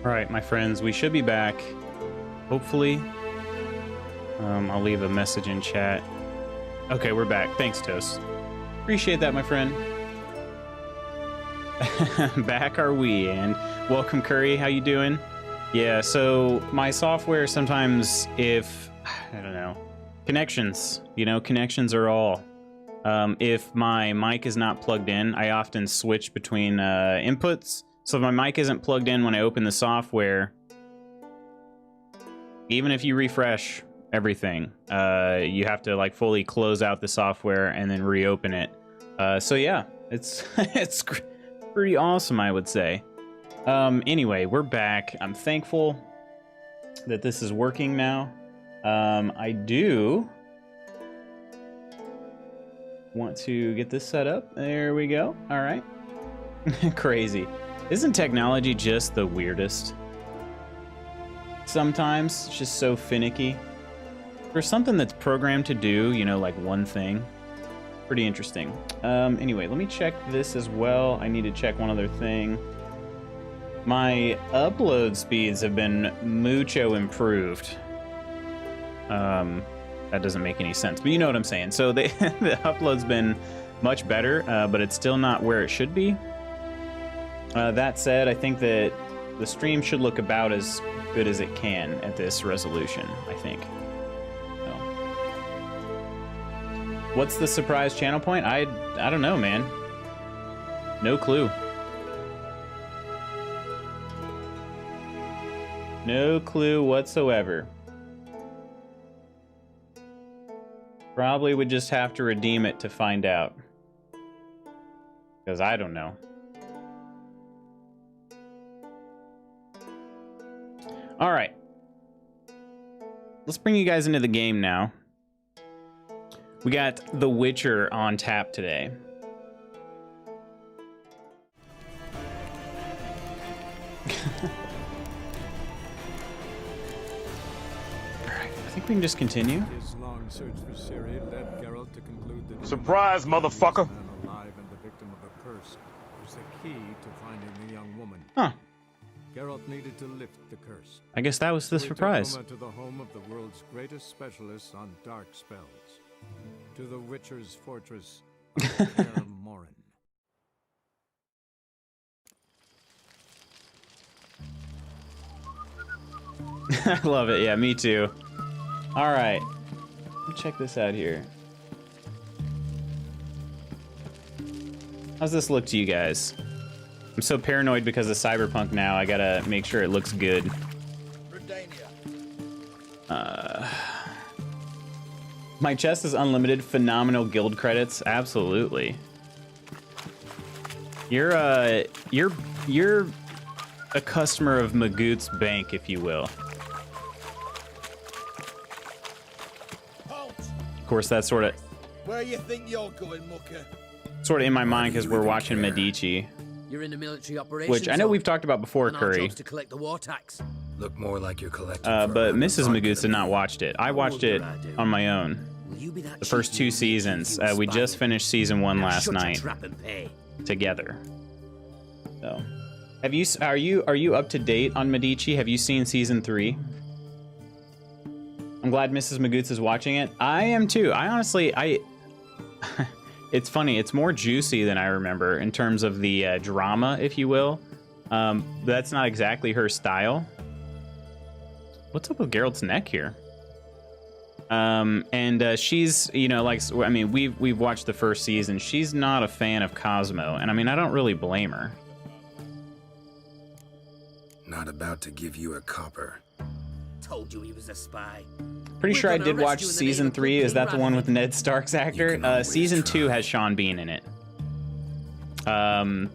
All right, my friends, we should be back. Hopefully. I'll leave a message in chat. Okay, we're back. Thanks, Toast. Appreciate that, my friend. Back are we, and welcome, Curry. How you doing? Yeah, so my software sometimes, if, I don't know, connections, you know, connections are all. If my mic is not plugged in, I often switch between inputs. So if my mic isn't plugged in when I open the software, even if you refresh everything, you have to like fully close out the software and then reopen it. So yeah, it's it's pretty awesome, I would say. Anyway, we're back. I'm thankful that this is working now. I do want to get this set up. There we go. All right. Crazy. Isn't technology just the weirdest? Sometimes it's just so finicky. For something that's programmed to do, you know, like one thing. Pretty interesting. Anyway, let me check this as well. I need to check one other thing. My upload speeds have been mucho improved. That doesn't make any sense, but you know what I'm saying. So the upload's been much better, but it's still not where it should be. That said, I think that the stream should look about as good as it can at this resolution, I think. So. What's the surprise channel point? I don't know, man. No clue. No clue whatsoever. Probably would just have to redeem it to find out. Because I don't know. All right. Let's bring you guys into the game now. We got The Witcher on tap today. I think we can just continue. His long search for Ciri led Geralt to conclude that surprise, motherfucker! the man alive and the victim of a curse was the key to finding the young woman. Huh. Geralt needed to lift the curse. I guess that was the So he took surprise. Uma to the home of the world's greatest specialists on dark spells, to the Witcher's fortress of Kaer Morhen. I love it. Yeah, me too. All right. Let me check this out here. How's this look to you guys? I'm so paranoid because of Cyberpunk now. I gotta make sure it looks good. My chest is unlimited. Phenomenal guild credits. Absolutely. You're a customer of McGoots Bank, if you will. Of course, that's sort of where you think you're going, mucker? Sort of in my mind because we're watching Medici, You're in the military operations, which I know we've talked about before, and our Curry. job's to collect the war tax. Look more like you're collecting. But Mrs. McGoots had not watched it. I watched it on my own. Will you be that The first cheeky two seasons. We just finished season 1 last night together. So, have you? Are you up to date on Medici? Have you seen season 3? I'm glad Mrs. McGoots is watching it. I am too. I honestly, it's funny. It's more juicy than I remember in terms of the drama, if you will. That's not exactly her style. What's up with Geralt's neck here? And she's, you know, like, I mean, we've watched the first season. She's not a fan of Cosmo, and I mean, I don't really blame her. Not about to give you a copper. Told you he was a spy. Pretty We're sure I gonna did arrest watch you in the season name of 3. Is that the cooking one with rather Ned Stark's actor? can always Season 2 try. has Sean Bean in it. And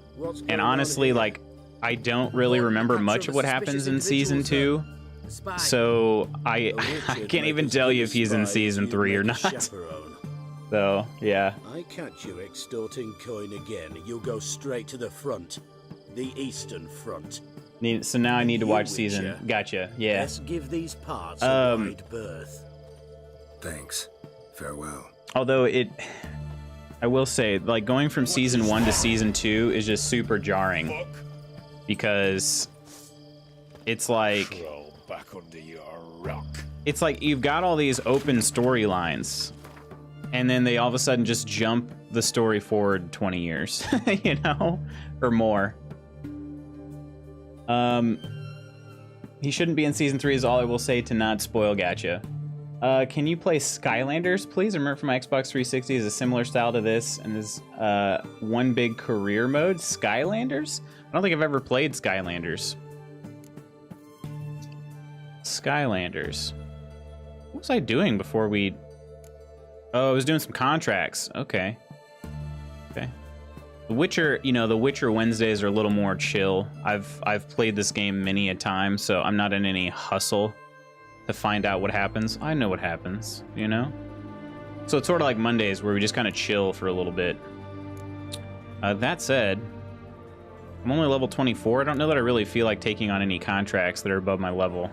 honestly, like, I don't really remember much of what happens in season 2. The spy. So I can't even tell you if he's in season 3 or not. So yeah. I catch you extorting coin again, you'll go straight to the front. The Eastern Front. So now I need to watch You season. Witcher. Gotcha. Yeah. Let's give these parts a wide berth. Thanks. Farewell. Although I will say, like, going from season 1 to season 2 is just super jarring because it's like Crawl back under your rock. it's like you've got all these open storylines, and then they all of a sudden just jump the story forward 20 years, you know, or more. He shouldn't be in season 3 is all I will say to not spoil Gacha. Can you play Skylanders, please? I remember from my Xbox 360 is a similar style to this, and is one big career mode. Skylanders? I don't think I've ever played Skylanders. Skylanders. What was I doing before we... Oh, I was doing some contracts. Okay. Okay. The Witcher, you know, the Witcher Wednesdays are a little more chill. I've played this game many a time, so I'm not in any hustle to find out what happens. I know what happens, you know? So it's sort of like Mondays where we just kind of chill for a little bit. That said, I'm only level 24. I don't know that I really feel like taking on any contracts that are above my level.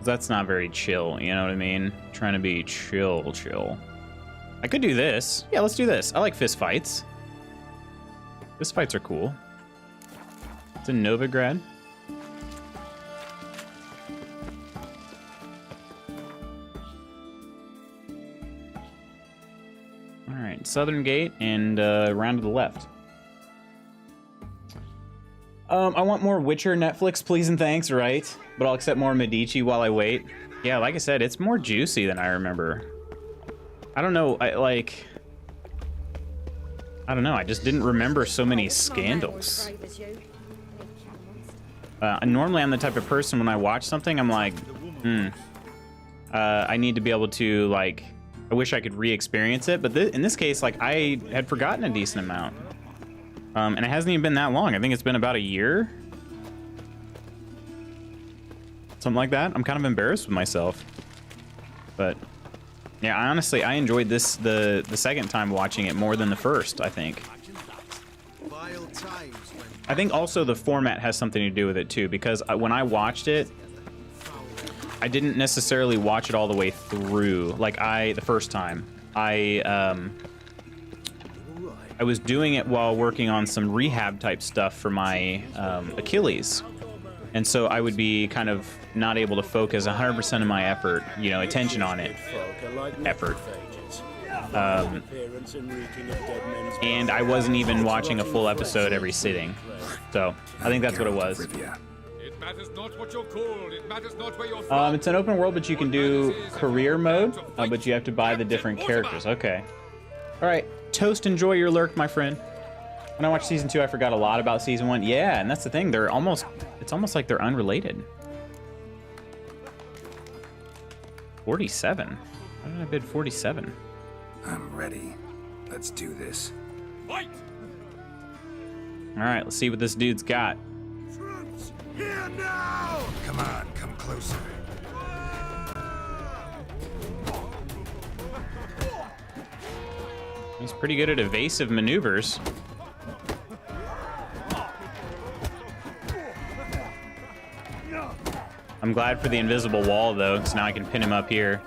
That's not very chill, you know what I mean? Trying to be chill. I could do this. Yeah, let's do this. I like fist fights. Fist fights are cool. It's in Novigrad. All right, Southern Gate and round to the left. I want more Witcher Netflix, please and thanks, right? But I'll accept more Medici while I wait. Yeah, like I said, it's more juicy than I remember. I don't know, I don't know, I just didn't remember so many scandals. Normally I'm the type of person when I watch something, I'm like, I need to be able to, like, I wish I could re-experience it, but in this case, like, I had forgotten a decent amount. And it hasn't even been that long. I think it's been about a year. Something like that. I'm kind of embarrassed with myself. But, yeah, I enjoyed this the second time watching it more than the first, I think. I think also the format has something to do with it, too, because when I watched it, I didn't necessarily watch it all the way through. Like, the first time. I was doing it while working on some rehab type stuff for my Achilles. And so I would be kind of not able to focus 100% of my effort, you know, attention on it. And I wasn't even watching a full episode every sitting. So I think that's what it was. It matters not what you're called. It matters not where you're from. It's an open world, but you can do career mode, but you have to buy the different characters. Okay. All right. Toast, enjoy your lurk, my friend. When I watched season 2, I forgot a lot about season 1. Yeah, and that's the thing. It's almost like they're unrelated. 47. Why did I bid 47? I'm ready. Let's do this. Fight! All right, let's see what this dude's got. Here now! Come on, come closer. He's pretty good at evasive maneuvers. I'm glad for the invisible wall, though, because now I can pin him up here.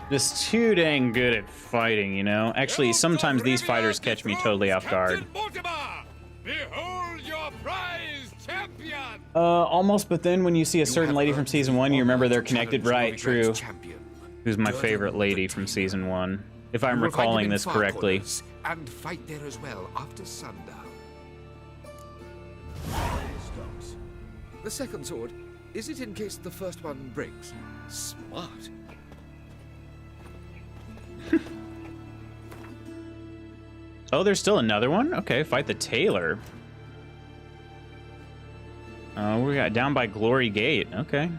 Just too dang good at fighting, you know? Actually, sometimes these fighters catch me totally off guard. Behold your prize champion! Almost, but then when you see a certain lady from season 1, you remember they're connected, right? True. Who's my favorite lady from season 1, if I'm recalling this correctly. And fight there as well after sundown. The second sword, is it in case the first one breaks? Smart. Oh, there's still another one? Okay, fight the tailor. We got down by Glory Gate. Okay.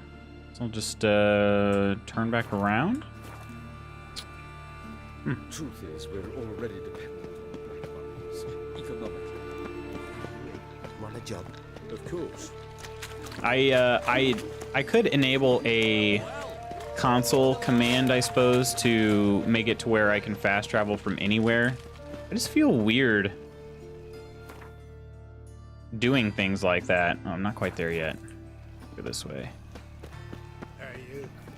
So I'll just turn back around. Truth is, we're already dependent on the Black Ones, economically. Want a job? Of course. I could enable a console command, I suppose, to make it to where I can fast travel from anywhere. I just feel weird doing things like that. Oh, I'm not quite there yet. Go this way.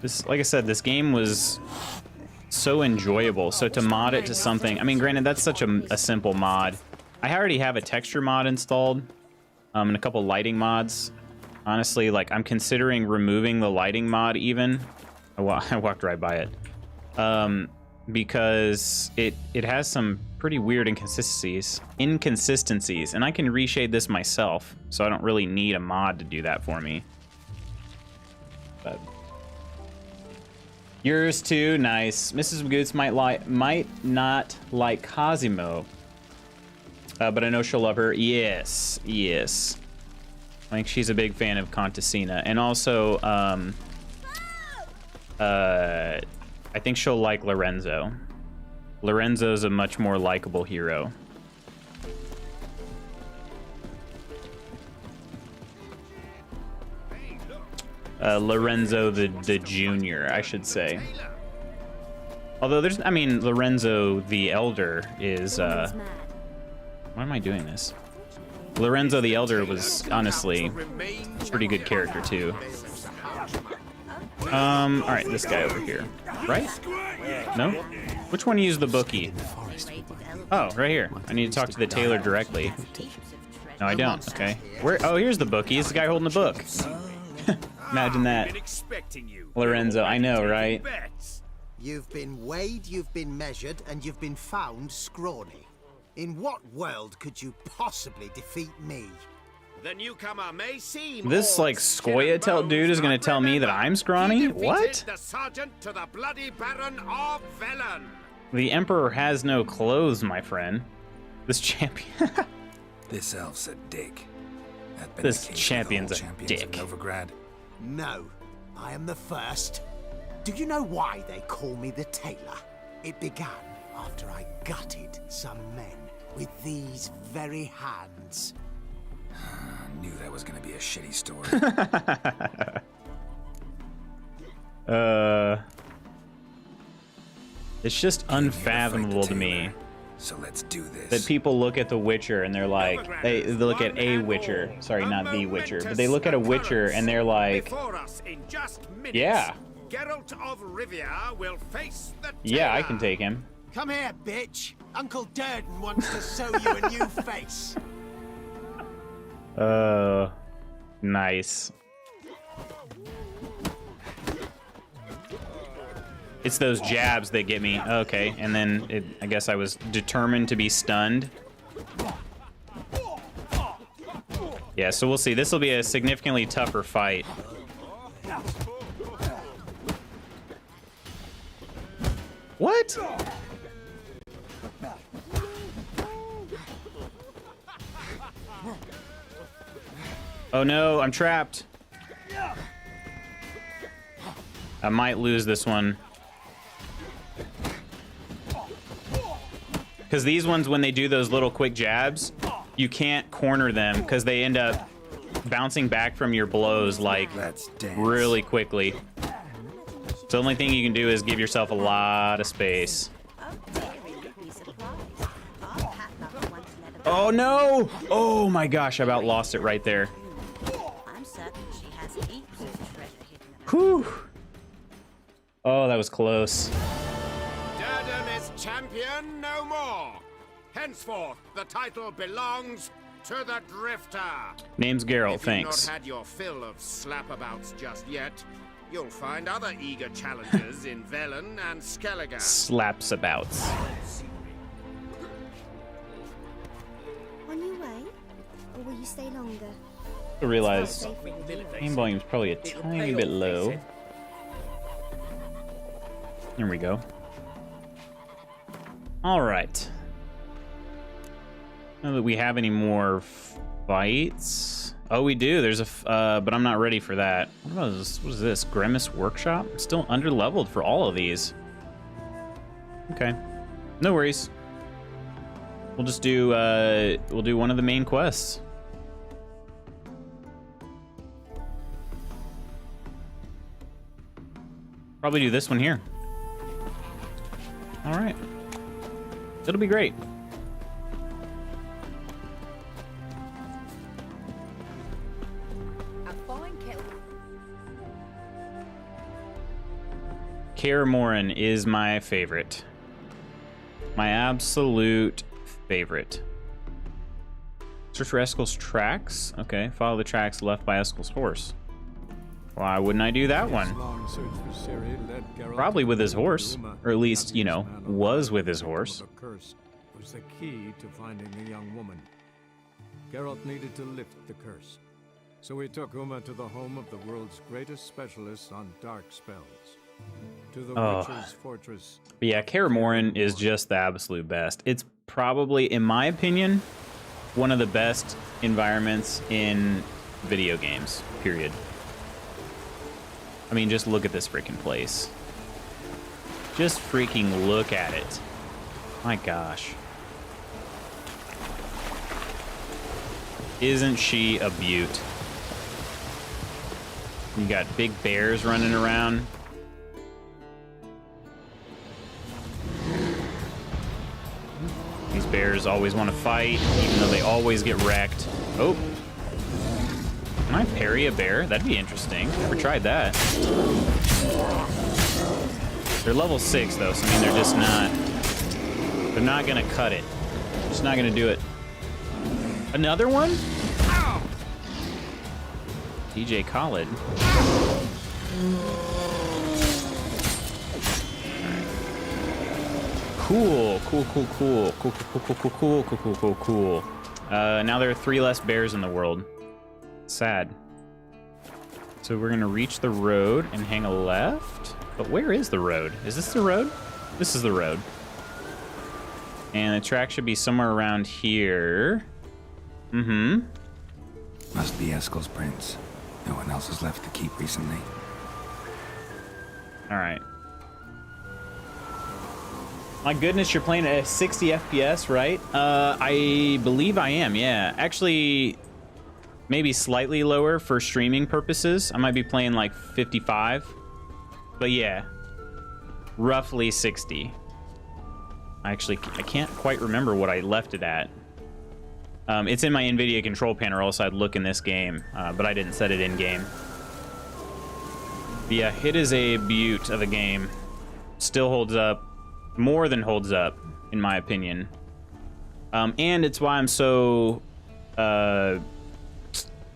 This, like I said, this game was so enjoyable. So to mod it to something, I mean, granted, that's such a simple mod. I already have a texture mod installed, and a couple lighting mods. Honestly, like, I'm considering removing the lighting mod even. I walked right by it. Because it has some pretty weird inconsistencies, and I can reshade this myself, so I don't really need a mod to do that for me. But yours too, nice. Mrs. McGoots might not like Cosimo, but I know she'll love her. Yes, yes. I think she's a big fan of Contessina, and also I think she'll like Lorenzo. Lorenzo's a much more likable hero. Lorenzo the Junior, I should say. Although there's, I mean, Lorenzo the Elder is, why am I doing this? Lorenzo the Elder was honestly a pretty good character too. Alright, this guy over here. Right? No? Which one used the bookie? Oh, right here. I need to talk to the tailor directly. No, I don't. Okay. Where? Oh, here's the bookie. It's the guy holding the book. Imagine that. Lorenzo, I know, right? You've been weighed, you've been measured, and you've been found scrawny. In what world could you possibly defeat me? The newcomer may seem This, like, Scoia'tael dude is gonna tell me that I'm scrawny? What? the sergeant to the bloody Baron of Velen. The Emperor has no clothes, my friend. This champion. This elf's a dick. That been This the case with champion's all a champions of dick. Novigrad. No, I am the first. Do you know why they call me the Tailor? It began after I gutted some men with these very hands. I knew that was gonna be a shitty story. It's just unfathomable to me So let's do this. that people look at The Witcher and they're like, they look at a Witcher. Sorry, not The Witcher, but they look at a Witcher and they're like, Before us in just minutes, yeah, Geralt of Rivia will face the yeah, I Tailor. can take him. Come here, bitch. Uncle Durden wants to sew you a new face. Nice. It's those jabs that get me. Okay, and then I guess I was determined to be stunned. Yeah, so we'll see. This will be a significantly tougher fight. What? Oh no, I'm trapped. I might lose this one. Because these ones, when they do those little quick jabs, you can't corner them because they end up bouncing back from your blows like Let's dance. really quickly. So the only thing you can do is give yourself a lot of space. Oh no! Oh my gosh, I about lost it right there. I'm certain she has heaps of treasure hidden. Whew. Oh, that was close. Durden is champion no more. Henceforth, the title belongs to the Drifter. Name's Geralt, If thanks. you've not had your fill of slapabouts just yet, you'll find other eager challengers in Velen and Skellige. Slaps abouts. On your way? Or will you stay longer? I realize game volume's probably a tiny bit low. Here we go. All right. Not that we have any more fights. Oh, we do. There's a, but I'm not ready for that. What is this? Grimace Workshop? I'm still under-leveled for all of these. Okay. No worries. We'll just do, we'll do one of the main quests. Probably do this one here. All right. It'll be great. Kaer Morhen is my favorite. My absolute favorite. Search for Eskel's tracks. Okay, follow the tracks left by Eskel's horse. Why wouldn't I do that one? Long search for Ciri led Geralt Probably with his to horse, Uma. or at least, you know, Having this man was alive with his at the horse. top of a curse was the key to finding the young woman. Geralt needed to lift the curse. So he took Uma to the home of the world's greatest specialists on dark spells. To the Witcher's fortress. But yeah, Kaer Morhen is just the absolute best. It's probably, in my opinion, one of the best environments in video games, period. I mean, just look at this freaking place. Just freaking look at it. My gosh. Isn't she a beaut? You got big bears running around. These bears always want to fight, even though they always get wrecked. Oh. Can I parry a bear? That'd be interesting. Never tried that. They're level 6 though, so I mean they're just not... They're not gonna cut it. Just not gonna do it. Another one? DJ Khaled. Cool. Cool. Now there are 3 less bears in the world. Sad. So we're gonna reach the road and hang a left. But where is the road? Is this the road? This is the road. And the track should be somewhere around here. Mm-hmm. Must be Eskel's prince. No one else has left the keep recently. All right. My goodness, you're playing at 60 FPS, right? I believe I am, yeah. Actually, maybe slightly lower for streaming purposes. I might be playing like 55. But yeah, roughly 60. I can't quite remember what I left it at. It's in my NVIDIA control panel, or else I'd look in this game, but I didn't set it in game. But yeah, it is a beaut of a game. Still holds up. More than holds up, in my opinion. And it's why I'm so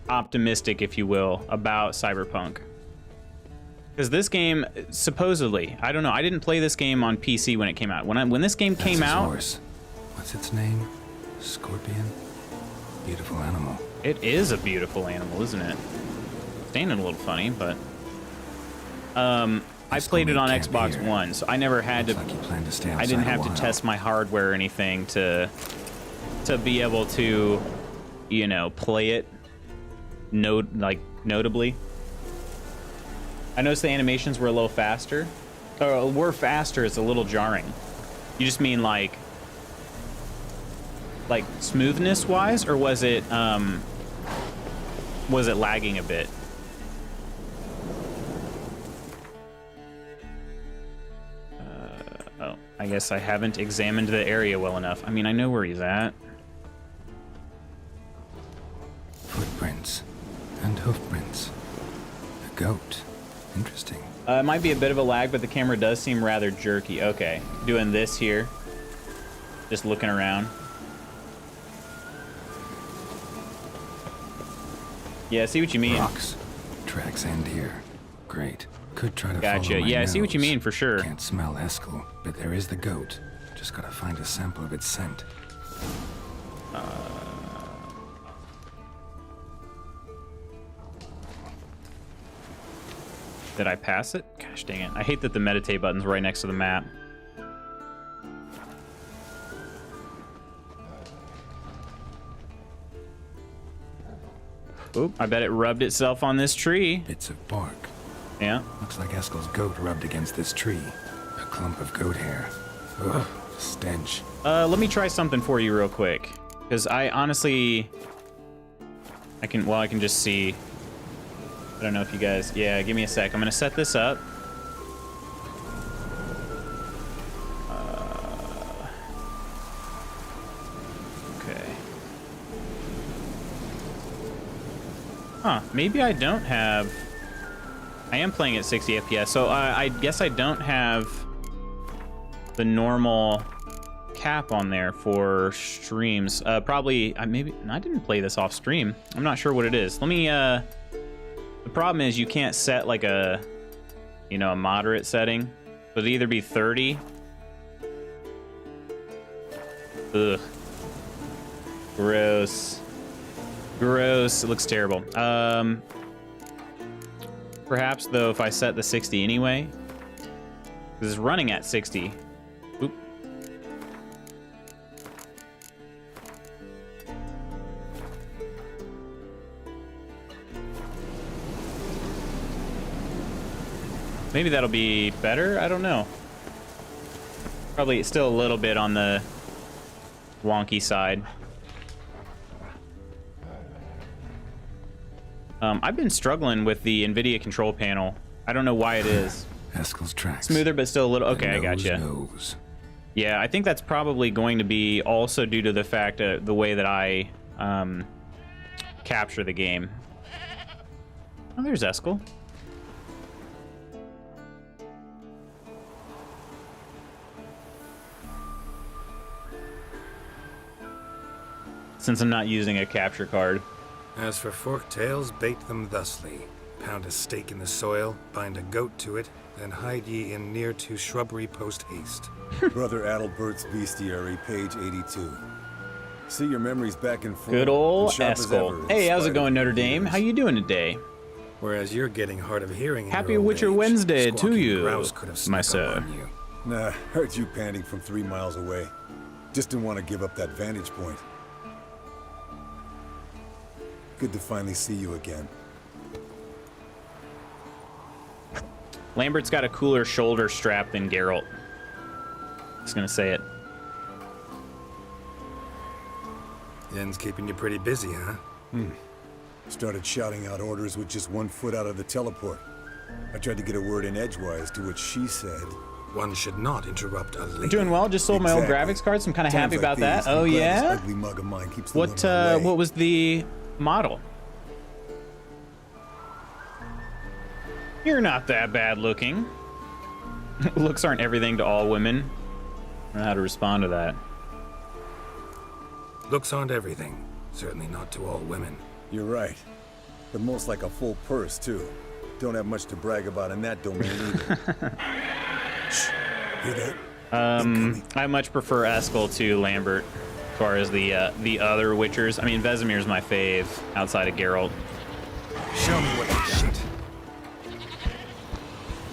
optimistic, if you will, about Cyberpunk. Because this game, supposedly, I don't know, I didn't play this game on PC when it came out. When this game came out... Horse. What's its name? Scorpion? Beautiful animal. It is a beautiful animal, isn't it? Standing a little funny, but... I played it on Xbox One, so I never had to... I didn't have to test my hardware or anything to be able to, you know, play it notably. I noticed the animations were a little faster. Or were faster, it's a little jarring. You just mean like smoothness wise, or was it lagging a bit? Oh, I guess I haven't examined the area well enough. I mean, I know where he's at. Footprints and hoofprints. A goat. Interesting. It might be a bit of a lag, but the camera does seem rather jerky. Okay, doing this here. Just looking around. Yeah, I see what you mean. Rocks. Tracks end here. Great. Could try to Gotcha. follow my Yeah, I see what you nose. mean, for sure. Can't smell Eskel, but there is the goat. Just gotta find a sample of its scent. Did I pass it? Gosh dang it. I hate that the meditate button's right next to the map. Oop, I bet it rubbed itself on this tree. Bits of bark. Yeah. Looks like Eskel's goat rubbed against this tree. A clump of goat hair. Ugh, stench. Let me try something for you real quick. Because I honestly... I can just see... I don't know if you guys... Yeah, give me a sec. I'm going to set this up. Okay. Huh, maybe I don't have... I am playing at 60 FPS, so I guess I don't have the normal cap on there for streams. Probably, maybe, I didn't play this off stream. I'm not sure what it is. Let me, the problem is you can't set like a, you know, a moderate setting. It'd either be 30. Ugh. Gross. Gross. It looks terrible. Perhaps, though, if I set the 60 anyway. This is running at 60. Oop. Maybe that'll be better? I don't know. Probably still a little bit on the wonky side. I've been struggling with the NVIDIA control panel. I don't know why it is. Haskell's tracks. Smoother, but still a little... Okay, I gotcha. Nose. Yeah, I think that's probably going to be also due to the fact of the way that I capture the game. Oh, there's Eskel. Since I'm not using a capture card. As for forked tails, bait them thusly. Pound a stake in the soil, bind a goat to it, then hide ye in near to shrubbery post haste. Brother Adalbert's Bestiary, page 82. See your memories back in full. Good old Eskel. Hey, how's it going, Notre Dame? How you doing today? Whereas you're getting hard of hearing in Happy your old Witcher age, Wednesday to squawking you, grouse could have my snuck up sir. on you. Nah, heard you panting from 3 miles away. Just didn't want to give up that vantage point. Good to finally see you again. Lambert's got a cooler shoulder strap than Geralt. Just gonna say it. Yen's keeping you pretty busy, huh? Started shouting out orders with just 1 foot out of the teleport. I tried to get a word in edgewise, to which she said... One should not interrupt a lady. Doing well. Just sold my old Exactly. graphics cards. So I'm kind of Times happy like about that. these, I'm Oh glad this yeah. ugly mug of mine keeps the What limit away. what was the model? You're not that bad looking. Looks aren't everything to all women. I don't know how to respond to that. Looks aren't everything. Certainly not to all women. You're right. But most like a full purse, too. Don't have much to brag about in that domain either. Shh. Hear that? I much prefer Eskel to Lambert as far as the other Witchers. I mean, Vesemir's my fave outside of Geralt. Show me what you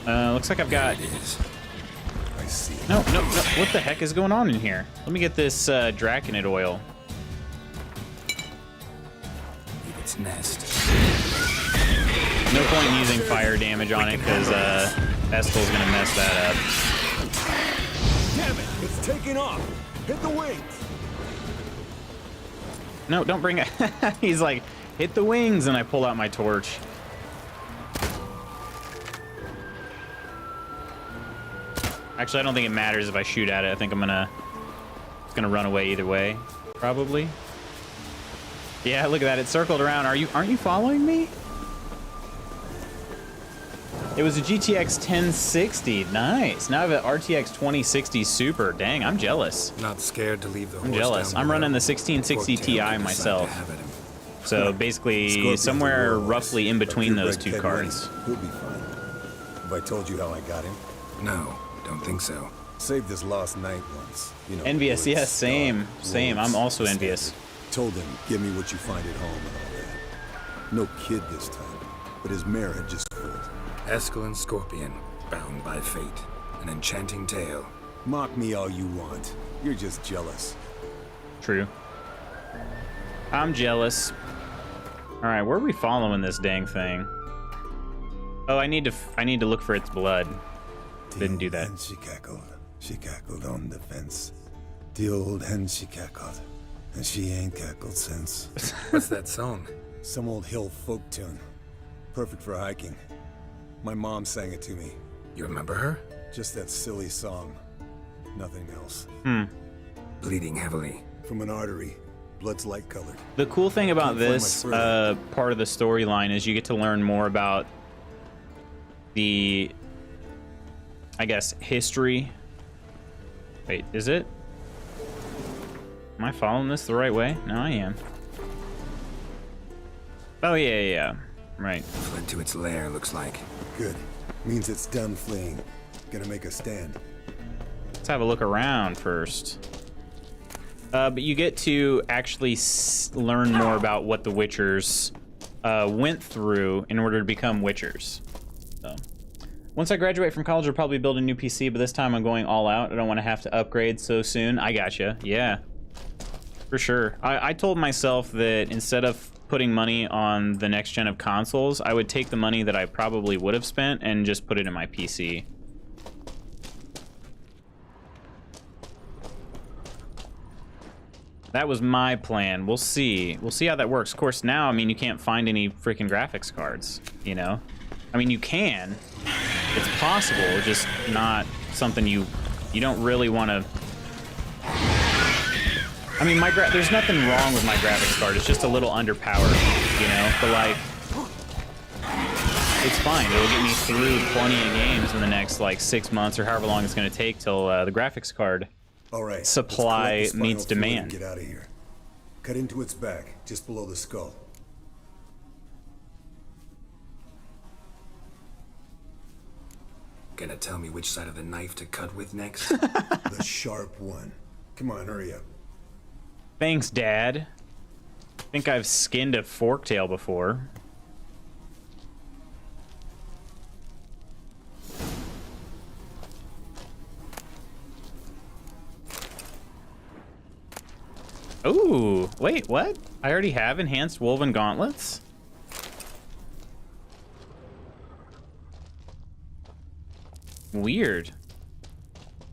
got. Looks like I've got... It is. I see. No. What the heck is going on in here? Let me get this Draconid oil. Leave its nest. No point in using fire damage on it because Eskel's gonna mess that up. Damn it! It's taking off! Hit the wings! No, don't bring it. He's like, hit the wings, and I pull out my torch. Actually, I don't think it matters if I shoot at it. I think it's gonna run away either way, probably. Yeah, look at that. It circled around. Aren't you following me? It was a GTX 1060. Nice. Now I have an RTX 2060 Super. Dang, I'm jealous. Not scared to leave the horse I'm jealous. down I'm running the below. 1660 Forktail Ti can decide to myself. have at him. So basically, Scorpions somewhere are warlocks. roughly in between those two Purebred cards. He'll be fine. Have I told you how I got him? No, don't think so. Saved his lost knight once. You know, Envious, woods, yes, same. dark, Same. I'm wolves, also the envious. standard. Told him, give me what you find at home and all that. No kid this time, but his mare had just fooled. Eskel and Scorpion, bound by fate. An enchanting tale. Mock me all you want. You're just jealous. True. I'm jealous. All right, where are we following this dang thing? Oh, I need to look for its blood. Didn't do that. And she cackled. She cackled on the fence. The old hen she cackled. And she ain't cackled since. What's that song? Some old hill folk tune. Perfect for hiking. My mom sang it to me. You remember her? Just that silly song. Nothing else. Bleeding heavily. From an artery. Blood's light colored. The cool thing about Can't find this much further. part of the storyline is you get to learn more about the, I guess, history. Wait, is it? Am I following this the right way? No, I am. Oh, yeah. Right. Fled to its lair, looks like. Good. Means it's done fleeing. Gonna make a stand. Let's have a look around first. But you get to actually learn more about what the Witchers went through in order to become Witchers. So, once I graduate from college, I'll probably build a new PC, but this time I'm going all out. I don't want to have to upgrade so soon. I gotcha. Yeah, for sure. I told myself that instead of putting money on the next gen of consoles, I would take the money that I probably would have spent and just put it in my PC. That was my plan. We'll see. We'll see how that works. Of course, now, I mean, you can't find any freaking graphics cards, you know? I mean, you can. It's possible, just not something you don't really want to... I mean, there's nothing wrong with my graphics card. It's just a little underpowered, you know? But, like, it's fine. It'll get me through plenty of games in the next, like, 6 months or however long it's going to take till the graphics card supply meets demand. Get out of here. Cut into its back, just below the skull. Gonna tell me which side of the knife to cut with next? The sharp one. Come on, hurry up. Thanks, Dad. I think I've skinned a forktail before. Ooh, wait, what? I already have enhanced woven gauntlets? Weird.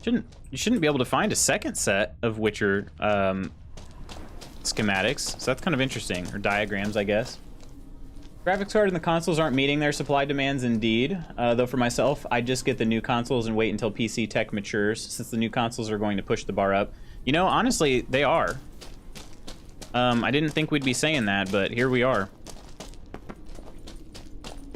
You shouldn't be able to find a second set of Witcher schematics, so that's kind of interesting. Or diagrams, I guess. Graphics card and the consoles aren't meeting their supply demands indeed. Though for myself, I just get the new consoles and wait until PC tech matures, since the new consoles are going to push the bar up. You know, honestly, they are. I didn't think we'd be saying that, but here we are.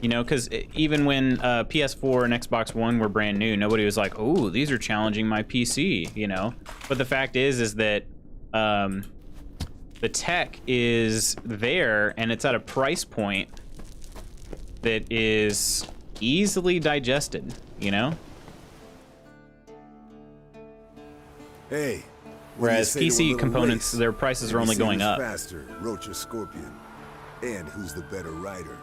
You know, because even when PS4 and Xbox One were brand new, nobody was like, "Oh, these are challenging my PC," you know. But the fact is that the tech is there, and it's at a price point that is easily digested, you know. Hey. Whereas PC components, their prices are only going up. Faster, Roach or Scorpion? And who's the better rider?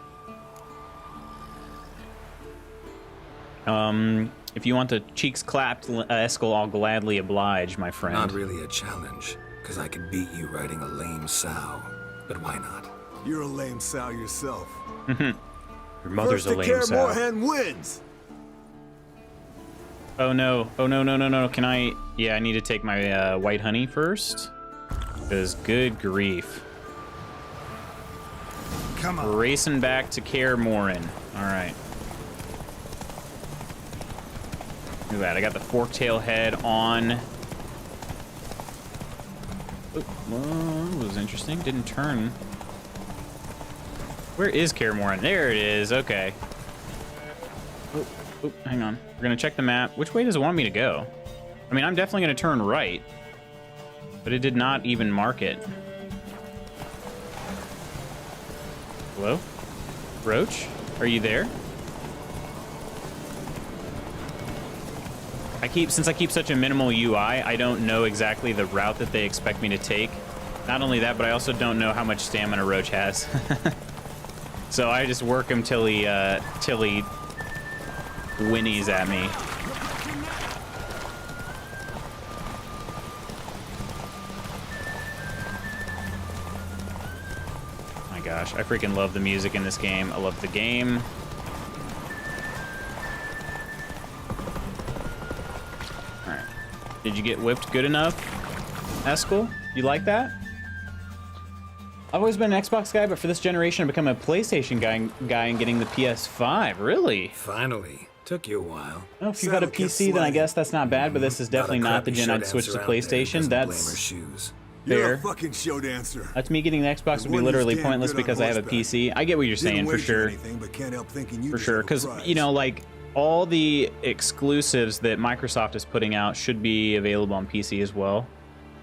If you want the cheeks clapped, Eskel, I'll gladly oblige, my friend. Not really a challenge, because I could beat you riding a lame sow. But why not? You're a lame sow yourself. Your mother's a lame sow. Moorhen wins. Oh no! Oh no! Can I? Yeah, I need to take my white honey first. Because good grief. Come on. Racing back to Kaer Morhen. All right. Look at that, I got the forktail head on. Oh, well, that was interesting. Didn't turn. Where is Kaer Morhen? There it is. Okay. Oh, hang on. We're gonna check the map. Which way does it want me to go? I mean, I'm definitely gonna turn right, but it did not even mark it. Hello? Roach? Are you there? Since I keep such a minimal UI, I don't know exactly the route that they expect me to take. Not only that, but I also don't know how much stamina Roach has. So I just work him till he whinnies at me. My gosh, I freaking love the music in this game. I love the game. Did you get whipped good enough, Eskel? You like that? I've always been an Xbox guy, but for this generation, I've become a PlayStation guy and getting the PS5. Really? Finally. Took you a while. Oh, if you got a PC, then I guess that's not bad, but this is definitely not the gen I'd switch to PlayStation. That's You're a fair. fucking show dancer. That's me getting the Xbox would be literally pointless because I have a PC. I get what you're saying, for sure. For sure, because, you know, like, all the exclusives that Microsoft is putting out should be available on PC as well.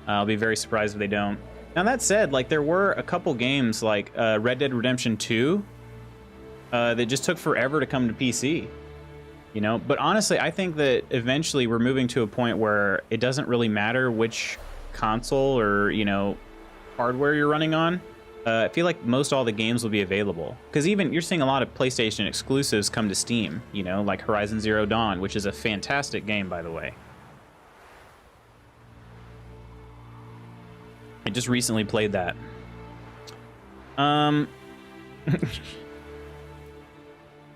I'll be very surprised if they don't. Now that said, like there were a couple games like Red Dead Redemption 2 that just took forever to come to PC. You know, but honestly, I think that eventually we're moving to a point where it doesn't really matter which console or, you know, hardware you're running on. I feel like most all the games will be available. Because even you're seeing a lot of PlayStation exclusives come to Steam, you know, like Horizon Zero Dawn, which is a fantastic game, by the way. I just recently played that.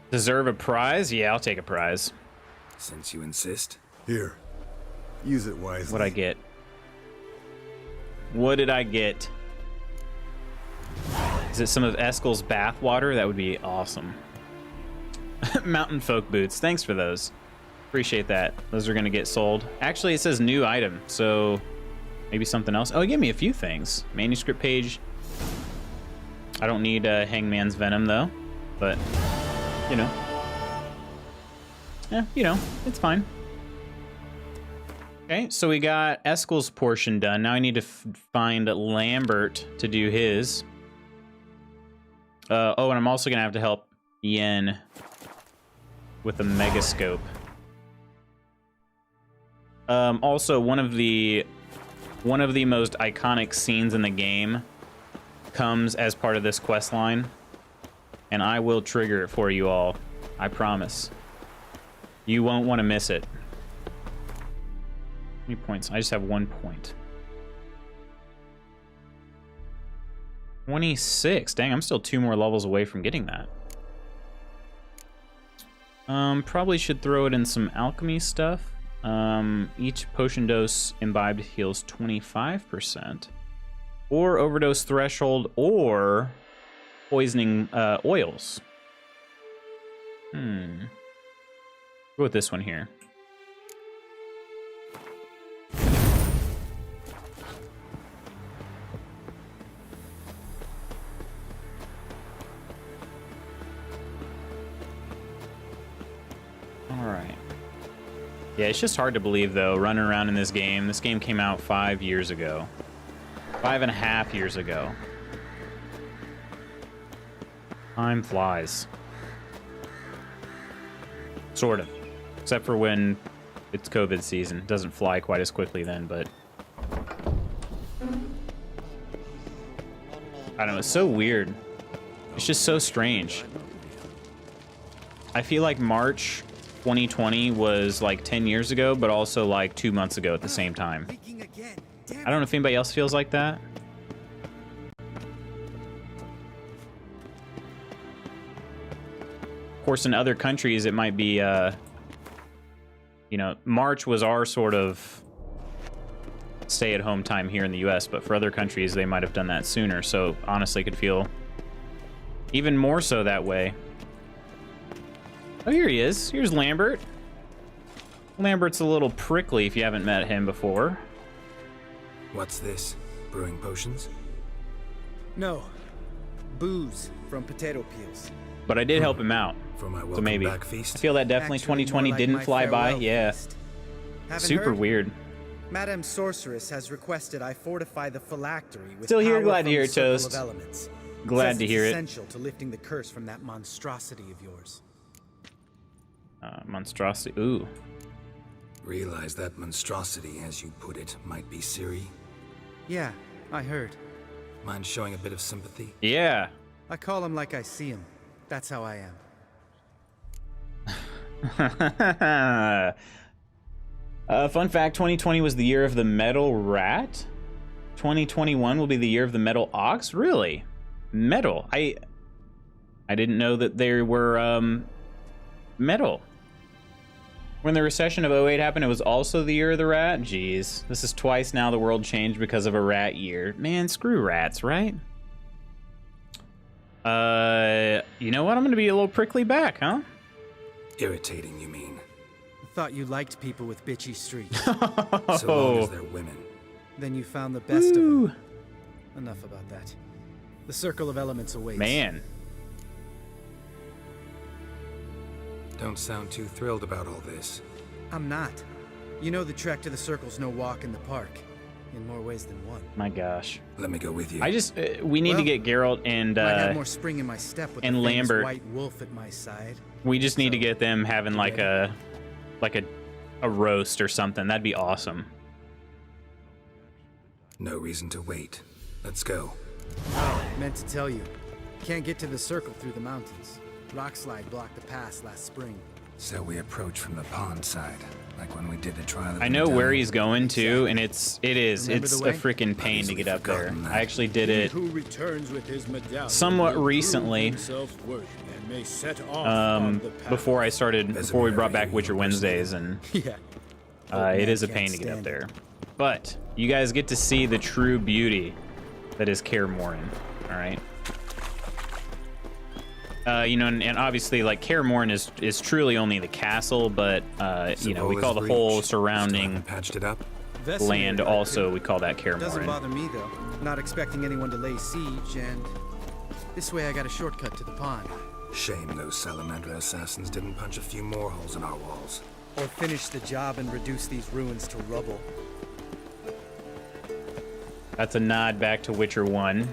Deserve a prize? Yeah, I'll take a prize. Since you insist. Here. Use it wisely. What'd I get? What did I get? Is it some of Eskel's bathwater? That would be awesome. Mountain folk boots. Thanks for those. Appreciate that. Those are gonna get sold. Actually, it says new item, so maybe something else. Oh, it gave me a few things. Manuscript page. I don't need Hangman's Venom though, but you know. Yeah, you know, it's fine. Okay, so we got Eskel's portion done. Now I need to find Lambert to do his. Oh, and I'm also gonna have to help Yen with the megascope. Also, one of the most iconic scenes in the game comes as part of this quest line, and I will trigger it for you all. I promise. You won't want to miss it. How many points? I just have 1 point. 26. Dang, I'm still 2 more levels away from getting that. Probably should throw it in some alchemy stuff. Each potion dose imbibed heals 25%. Or overdose threshold, or poisoning oils. Go with this one here. Alright. Yeah, it's just hard to believe, though, running around in this game. This game came out 5 years ago. 5.5 years ago. Time flies. Sort of. Except for when it's COVID season. It doesn't fly quite as quickly then, but... I don't know, it's so weird. It's just so strange. I feel like March 2020 was like 10 years ago, but also like 2 months ago at the same time. I don't know if anybody else feels like that. Of course, in other countries, it might be, you know, March was our sort of stay-at-home time here in the US, but for other countries, they might have done that sooner. So honestly, it could feel even more so that way. Oh, here he is. Here's Lambert. Lambert's a little prickly if you haven't met him before. What's this? Brewing potions? No. Booze from potato peels. But I did help him out. For my welcome so maybe. back feast? I feel that definitely Actually, 2020 more like didn't my fly by. farewell Yeah. feast. Haven't Super heard? weird. Madame Sorceress has requested I fortify the phylactery with Still here, power glad to from hear the it, circle Toast. of elements. Glad Says to it's hear it. essential to lifting the curse from that monstrosity of yours. Monstrosity. Ooh. Realize that monstrosity, as you put it, might be Siri. Yeah, I heard. Mind showing a bit of sympathy? Yeah. I call him like I see him. That's how I am. Fun fact, 2020 was the year of the metal rat. 2021 will be the year of the metal ox. Really? Metal. I didn't know that there were metal. When the recession of 08 happened, it was also the year of the rat? Jeez. This is twice now the world changed because of a rat year. Man, screw rats, right? You know what? I'm gonna be a little prickly back, huh? Irritating, you mean? I thought you liked people with bitchy streaks. So long as they're women. Then you found the best of them. Enough about that. The circle of elements awaits. Man. Don't sound too thrilled about all this. I'm not. You know the trek to the circle's no walk in the park. in more ways than one. My gosh. Let me go with you. I just we need to get Geralt and might have more spring in my step with and the famous Lambert. white wolf at my side. We just need to get them having like a roast or something. That'd be awesome. No reason to wait. Let's go. Oh, meant to tell you. Can't get to the circle through the mountains. Rockslide blocked the pass last spring. So we approach from the pond side, like when we did the trial of I know Vendel. where he's going to, and it's Remember a the way? freaking pain to get up there. I actually did it Who returns with his medallion somewhat will prove recently, himself worthy and may set off on the path. before we brought back Witcher Wednesdays, and Yeah. it is a pain to get up there. But you guys get to see the true beauty that is Kaer Morhen. All right. You know, and obviously, like, Kaer Morhen is truly only the castle, but you know, we call the whole surrounding patched it up. land also, we call that Kaer Doesn't Morhen. bother me though. Not expecting anyone to lay siege, and this way I got a shortcut to the pond. Shame those Salamander assassins didn't punch a few more holes in our walls. Or finish the job and reduce these ruins to rubble. That's a nod back to Witcher 1.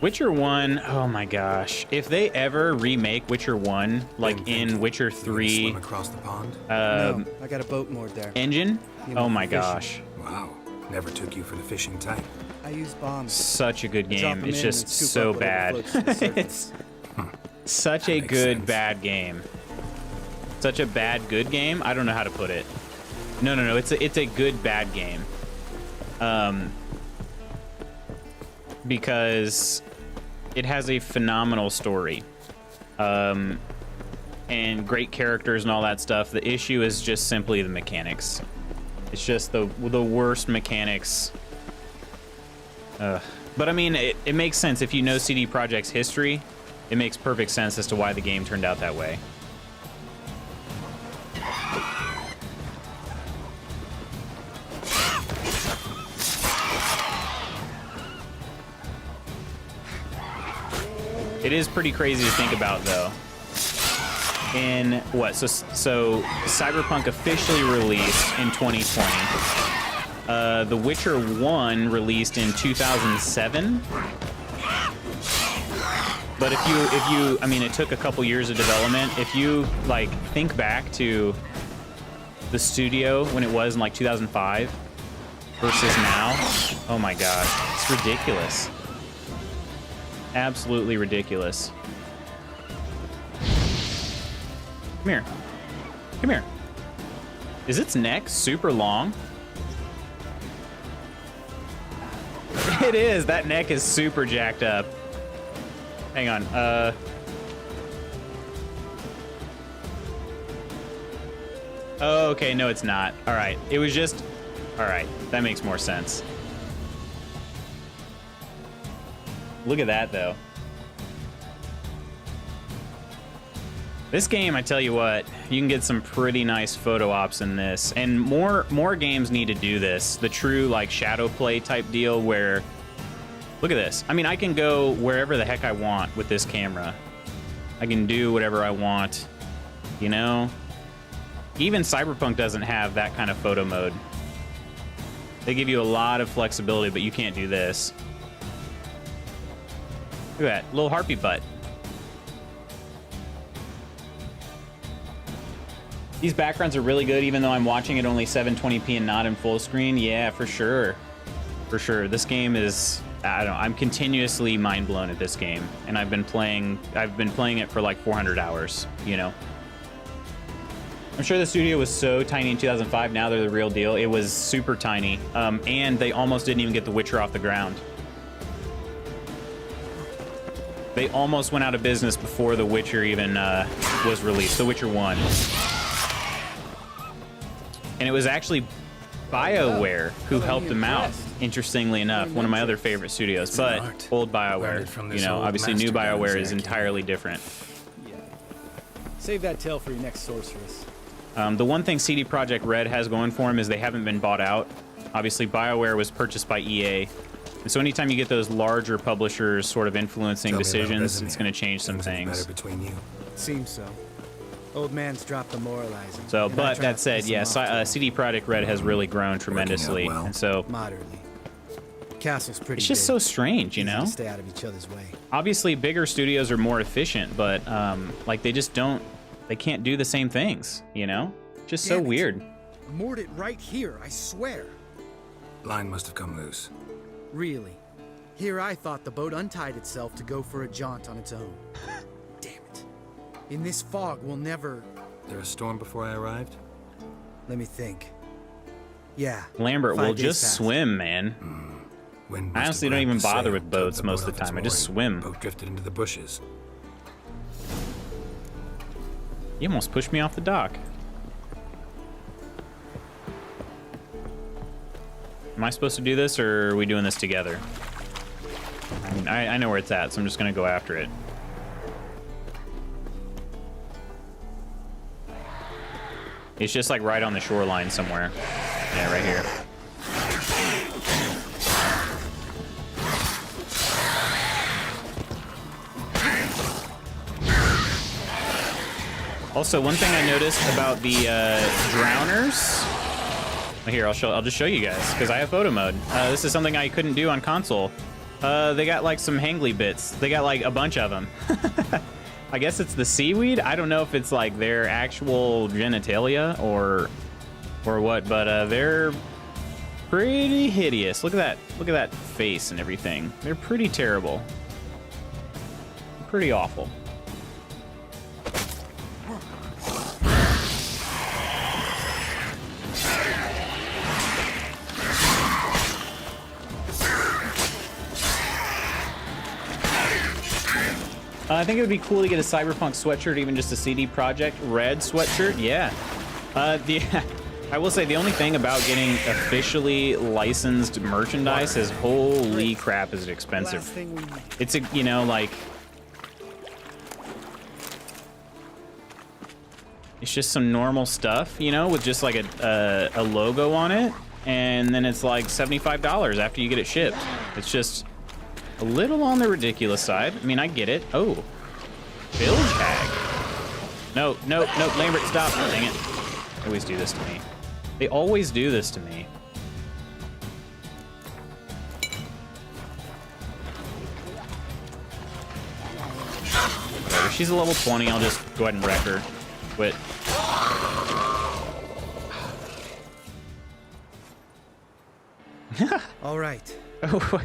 Witcher 1, oh my gosh. If they ever remake Witcher 1, like in Witcher 3 Swim across the pond? No, I got a boat moored there. engine, You know, oh my fishing. gosh. Wow. Never took you for the fishing type. I use bombs. Such a good Drop game. 'em It's in just and scoop so up whatever bad. floats to the surface. It's such a makes good, sense. bad game. Such a bad, good game? I don't know how to put it. No. It's a good, bad game. Because it has a phenomenal story. And great characters and all that stuff. The issue is just simply the mechanics. It's just the worst mechanics. But I mean, it makes sense. If you know CD Projekt's history, it makes perfect sense as to why the game turned out that way. It is pretty crazy to think about, though. In what? So Cyberpunk officially released in 2020. The Witcher 1 released in 2007. But if you, I mean, it took a couple years of development. If you like think back to the studio when it was in like 2005 versus now, oh my gosh, it's ridiculous. Absolutely ridiculous. Come here. Come here. Is its neck super long? It is. That neck is super jacked up. Hang on. Oh, okay. No, it's not. All right. It was just... All right. That makes more sense. Look at that, though. This game, I tell you what, you can get some pretty nice photo ops in this, and more games need to do this. The true like shadow play type deal where, look at this. I mean, I can go wherever the heck I want with this camera. I can do whatever I want, you know? Even Cyberpunk doesn't have that kind of photo mode. They give you a lot of flexibility, but you can't do this. Look at that, little harpy butt. These backgrounds are really good, even though I'm watching it only 720p and not in full screen. Yeah, for sure. For sure. This game is, I don't know, I'm continuously mind blown at this game. And I've been playing it for like 400 hours, you know. I'm sure the studio was so tiny in 2005. Now they're the real deal. It was super tiny. And they almost didn't even get The Witcher off the ground. They almost went out of business before The Witcher even was released. The Witcher 1. And it was actually BioWare who helped them out, interestingly enough. One of my other favorite studios, but old BioWare. You know, obviously new BioWare is entirely different. Yeah. Save that tale for your next sorceress. The one thing CD Projekt Red has going for them is they haven't been bought out. Obviously, BioWare was purchased by EA. And so anytime you get those larger publishers sort of influencing decisions, it's going to change some things. Better between you. Seems so. Old man's dropped the moralizer. So, and I but try that not to said, piss him yeah, off CD Projekt Red has really grown tremendously, well. and so moderately. Castle's pretty it's just big. so strange, you Easy know. to stay out of each other's way. Obviously, bigger studios are more efficient, but like they just don't, they can't do the same things, you know. Just so Damn it. weird. Moored it right here, I swear. Line must have come loose. Really? Here I thought the boat untied itself to go for a jaunt on its own. Damn it. In this fog, we'll never... There a storm before I arrived? Let me think. Yeah. Lambert 5 will days just passed. swim, man. Wind I must honestly have don't grabbed even the bother sail, with towed boats the most boat of the off time. I its just mooring. swim. Boat drifted into the bushes. You almost pushed me off the dock. Am I supposed to do this, or are we doing this together? I mean, I know where it's at, so I'm just gonna go after it. It's just like right on the shoreline somewhere. Yeah, right here. Also, one thing I noticed about the drowners. Here, I'll just show you guys because I have photo mode. This is something I couldn't do on console. They got like some hangly bits. They got like a bunch of them. I guess it's the seaweed. I don't know if it's like their actual genitalia or what, but they're pretty hideous. Look at that. Look at that face and everything. They're pretty terrible. Pretty awful. I think it would be cool to get a Cyberpunk sweatshirt, even just a CD Projekt Red sweatshirt. Yeah. I will say the only thing about getting officially licensed merchandise is holy crap, is it expensive. It's a, you know, like, it's just some normal stuff, you know, with just like a logo on it, and then it's like $75 after you get it shipped. It's just a little on the ridiculous side. I mean, I get it. Oh, bilge hag. No, Lambert, stop. Dang it. They always do this to me. They always do this to me. Whatever, she's a level 20. I'll just go ahead and wreck her. Quit. All right.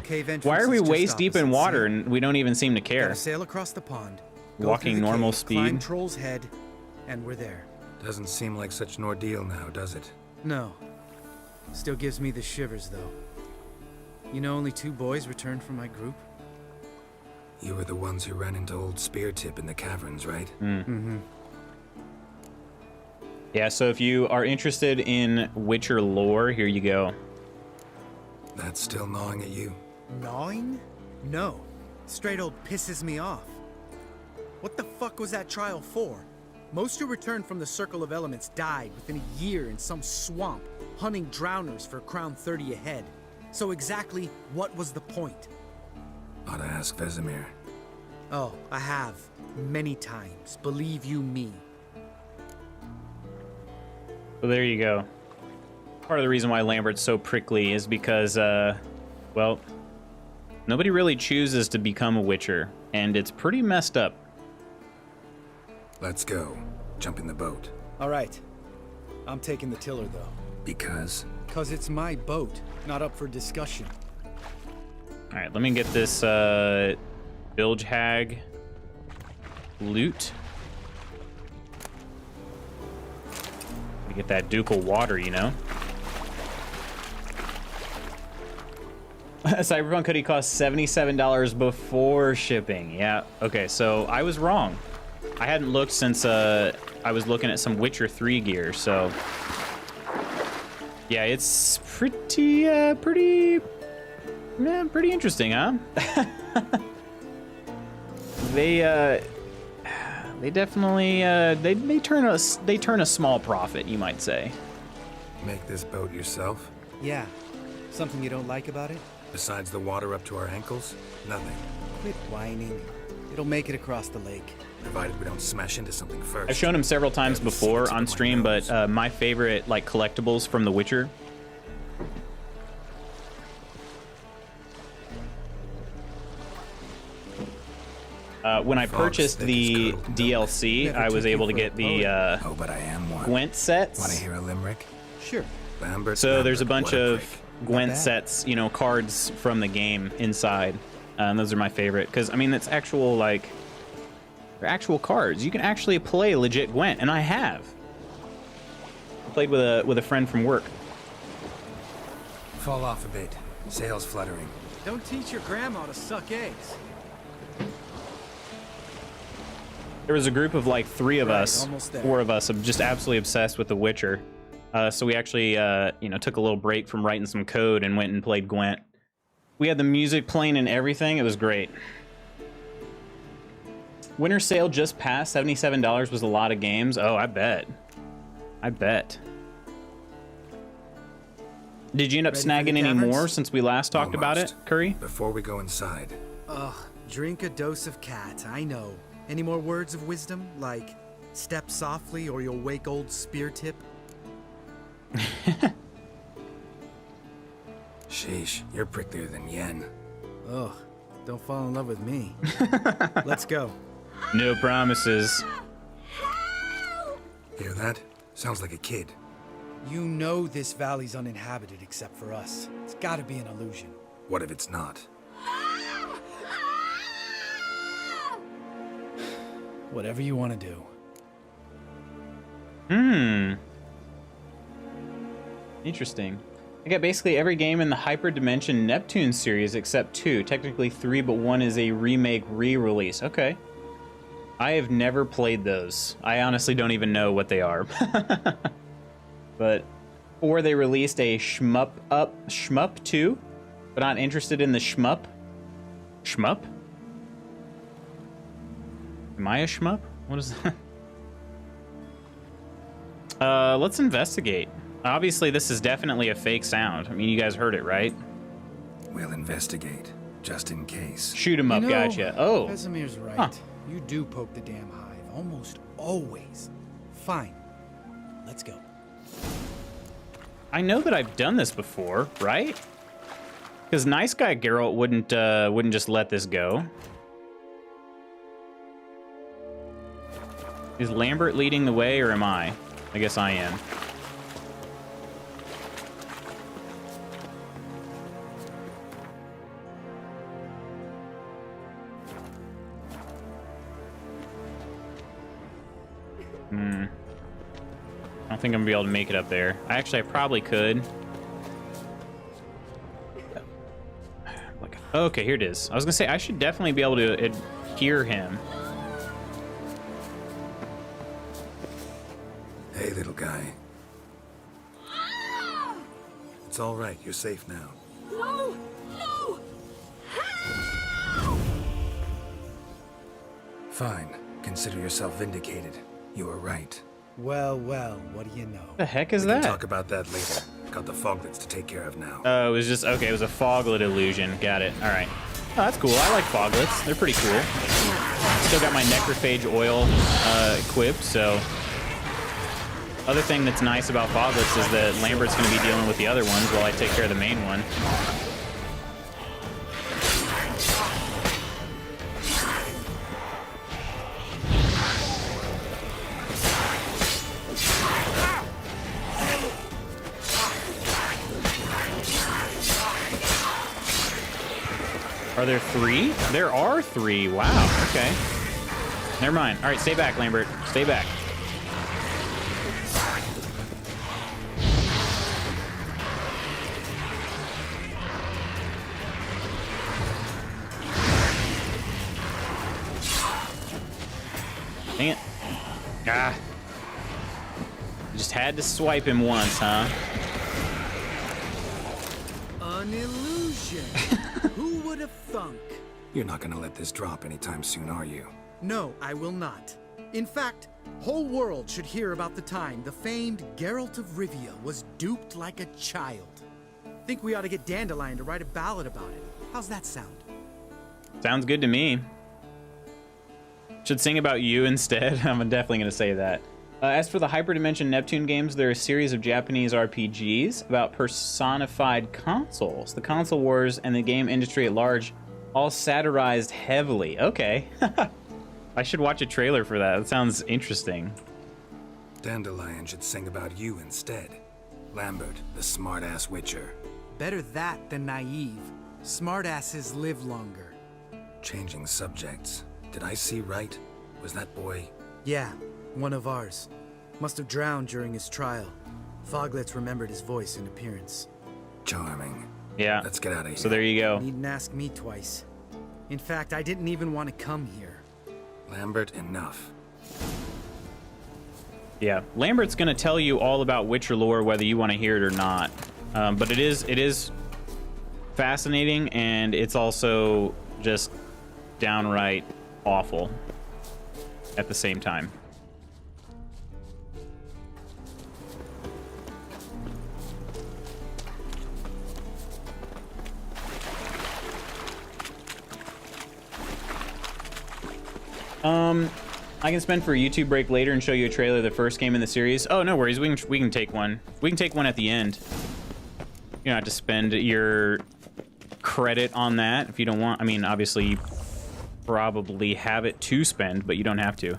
Cave entrance Why are we is just waist deep in opposite, water see? and we don't even seem to care? Gotta sail across the pond. Go Walking through the normal cave, speed. Climb Troll's Head, and we're there. Doesn't seem like such an ordeal now, does it? No. Still gives me the shivers, though. You know, only 2 boys returned from my group. You were the ones who ran into old Speartip in the caverns, right? Mm-hmm. Yeah, so if you are interested in Witcher lore, here you go. That's still gnawing at you? Gnawing? No. Straight old pisses me off. What the fuck was that trial for? Most who returned from the Circle of Elements died within a year in some swamp, hunting drowners for Crown 30 a head. So exactly what was the point? Ought to ask Vesemir. Oh, I have. Many times. Believe you me. Well, there you go. Part of the reason why Lambert's so prickly is because, well, nobody really chooses to become a Witcher, and it's pretty messed up. Let's go. Jump in the boat. All right. I'm taking the tiller, though. Because? Because it's my boat, not up for discussion. All right, let me get this bilge hag loot. Let me get that ducal water, you know. A Cyberpunk hoodie costs $77 before shipping. Yeah, okay, so I was wrong. I hadn't looked since I was looking at some Witcher 3 gear, so yeah, it's pretty interesting, huh? They definitely they turn a small profit, you might say. Make this boat yourself? Yeah. Something you don't like about it? Besides the water up to our ankles? Nothing. Quit whining. It'll make it across the lake. provided we don't smash into something first. I've shown him several times before on stream, but my favorite like collectibles from The Witcher. When I purchased the DLC, I was able to get the but I am one. Gwent sets. Want to hear a limerick? Sure. Lambert, So there's a Lambert, bunch what of Gwent sets, you know, cards from the game inside. And those are my favorite because I mean it's actual like they're actual cards. You can actually play legit Gwent, and I have. I played with a friend from work. Fall off a bit. Sails fluttering. Don't teach your grandma to suck eggs. There was a group of like three of Right, us, almost there. 4 of us, just absolutely obsessed with The Witcher. So we actually, you know, took a little break from writing some code and went and played Gwent. We had the music playing and everything. It was great. Winter sale just passed. $77 was a lot of games. Oh, I bet. I bet. Did you end up Ready for the snagging any caverns? more since we last talked about it, Almost. Curry? Before we go inside, Ugh, drink a dose of cat, I know. Any more words of wisdom, like step softly or you'll wake old spear tip? sheesh, you're pricklier than Yen. Ugh, don't fall in love with me. Let's go. No promises. Hear that? Sounds like a kid. You know this valley's uninhabited except for us. It's gotta be an illusion. What if it's not? Whatever you want to do. Interesting. I got basically every game in the Hyperdimension Neptune series except 2. Technically 3, but 1 is a remake re-release. Okay. I have never played those. I honestly don't even know what they are. But, or they released a Shmup 2, but not interested in the Shmup. Shmup? Am I a shmup? What is that? Let's investigate. Obviously, this is definitely a fake sound. I mean, you guys heard it, right? We'll investigate, just in case. Shoot him up, You know, gotcha. Oh. Casimir's right. Huh. You do poke the damn hive, almost always. Fine. Let's go. I know that I've done this before, right? Because nice guy Geralt wouldn't just let this go. Is Lambert leading the way, or am I? I guess I am. I don't think I'm gonna be able to make it up there. I probably could. Okay, here it is. I was gonna say, I should definitely be able to hear him. Hey, little guy. It's all right. You're safe now. No! No! Fine. Consider yourself vindicated. You were right. Well, well, what do you know? The heck is We can that? talk about that later. Got the foglets to take care of now. Oh, it was just, okay, it was a foglet illusion. Got it. All right. Oh, that's cool. I like foglets. They're pretty cool. Still got my necrophage oil equipped, so... Other thing that's nice about foglets is that Lambert's going to be dealing with the other ones while I take care of the main one. Are there 3? There are 3. Wow. Okay. Never mind. All right, stay back, Lambert. Stay back. Dang it. Ah. You just had to swipe him once, huh? An illusion. Who would have thunk? You're not gonna let this drop anytime soon, are you? No, I will not. In fact, whole world should hear about the time the famed Geralt of Rivia was duped like a child. Think we ought to get Dandelion to write a ballad about it. How's that sound? Sounds good to me. Should sing about you instead. I'm definitely going to say that. As for the Hyperdimension Neptune games, they're a series of Japanese RPGs about personified consoles. The console wars and the game industry at large all satirized heavily. Okay. I should watch a trailer for that. That sounds interesting. Dandelion should sing about you instead. Lambert, the smart-ass witcher. Better that than naive. Smartasses live longer. Changing subjects. Did I see right? Was that boy? Yeah, one of ours. Must have drowned during his trial. Foglets remembered his voice and appearance. Charming. Yeah. Let's get out of here. So there you go. Needn't ask me twice. In fact, I didn't even want to come here. Lambert, enough. Yeah, Lambert's gonna tell you all about Witcher lore, whether you want to hear it or not. But it is fascinating, and it's also just downright awful at the same time. I can spend for a YouTube break later and show you a trailer of the first game in the series. Oh, no worries. We can take one. We can take one at the end. You don't have to spend your credit on that if you don't want. I mean, obviously, you probably have it to spend, but you don't have to.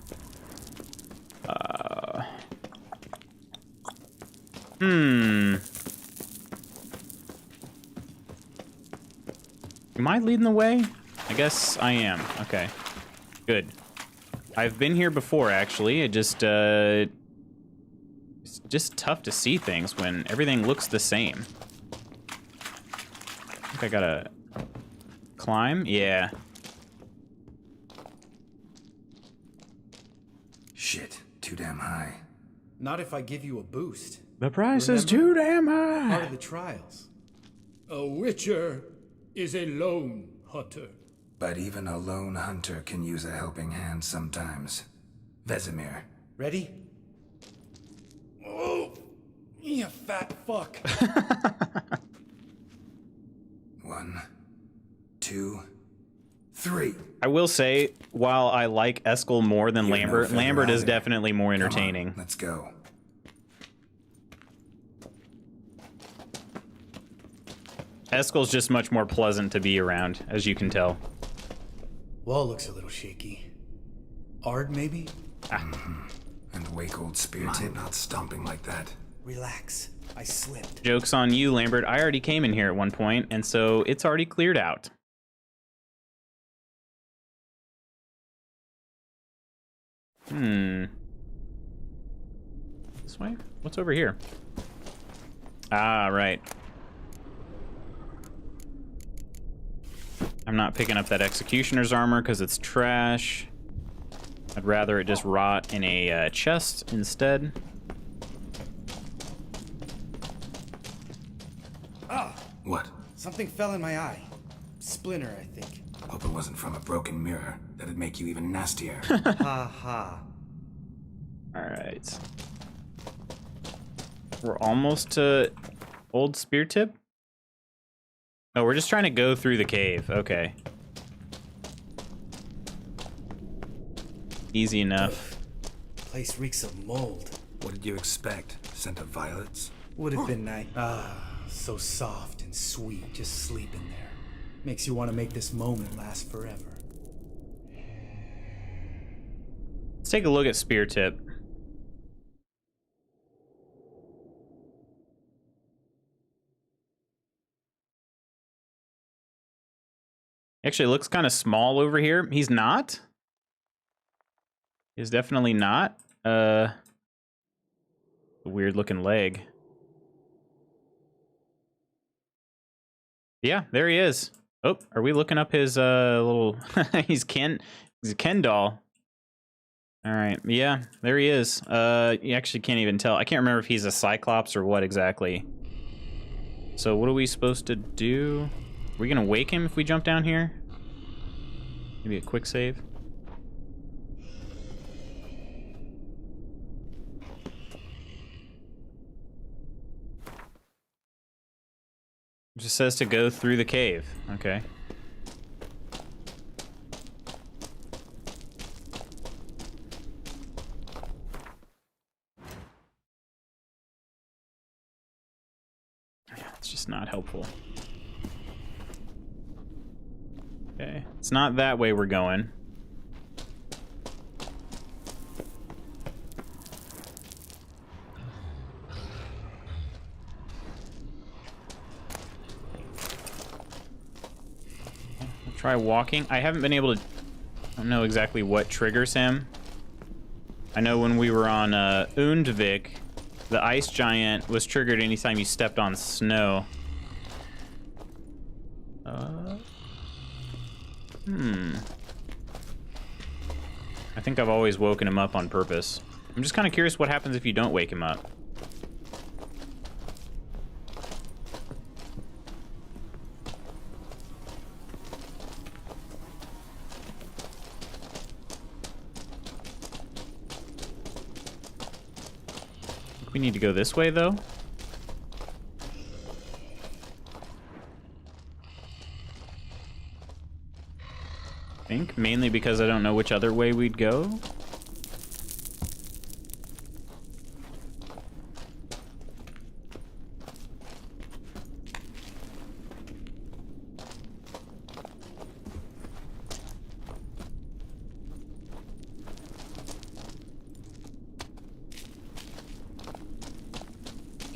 Am I leading the way? I guess I am. Okay. Good. I've been here before, actually. It just, it's just tough to see things when everything looks the same. I think I gotta climb? Yeah. Shit, too damn high. Not if I give you a boost. The price is too damn high. Part of the trials. A witcher is a lone hunter. But even a lone hunter can use a helping hand sometimes. Vesemir. Ready? Oh, you fat fuck. 1, 2, 3. I will say, while I like Eskel more than You're Lambert, no Lambert is either. definitely more Come on, entertaining. let's go. Eskel's just much more pleasant to be around, as you can tell. Wall looks a little shaky. Ard, maybe? And wake old spear tip not stomping like that. Relax. I slipped. Joke's on you, Lambert. I already came in here at one point, and so it's already cleared out. This way? What's over here? Ah, right. I'm not picking up that Executioner's armor because it's trash. I'd rather it just rot in a chest instead. Ah! What? Something fell in my eye. Splinter, I think. Hope it wasn't from a broken mirror. That'd make you even nastier. Ha ha. Alright. We're almost to Old Spear Tip? Oh, we're just trying to go through the cave. Okay. Easy enough. Place reeks of mold. What did you expect? Scent of violets? Would have been nice. Ah, so soft and sweet, just sleeping there. Makes you want to make this moment last forever. Let's take a look at Spear Tip. Actually, looks kind of small over here. He's not. He's definitely not. A weird looking leg. Yeah, there he is. Oh, are we looking up his little he's a Ken doll. All right. Yeah, there he is. You actually can't even tell. I can't remember if he's a Cyclops or what exactly. So what are we supposed to do? Are we gonna wake him if we jump down here? Maybe a quick save. It just says to go through the cave. Okay. It's just not helpful. Okay, it's not that way we're going. I'll try walking. I haven't been able to... I don't know exactly what triggers him. I know when we were on Undvik, the ice giant was triggered anytime you stepped on snow. I think I've always woken him up on purpose. I'm just kind of curious what happens if you don't wake him up. We need to go this way, though. I think mainly because I don't know which other way we'd go.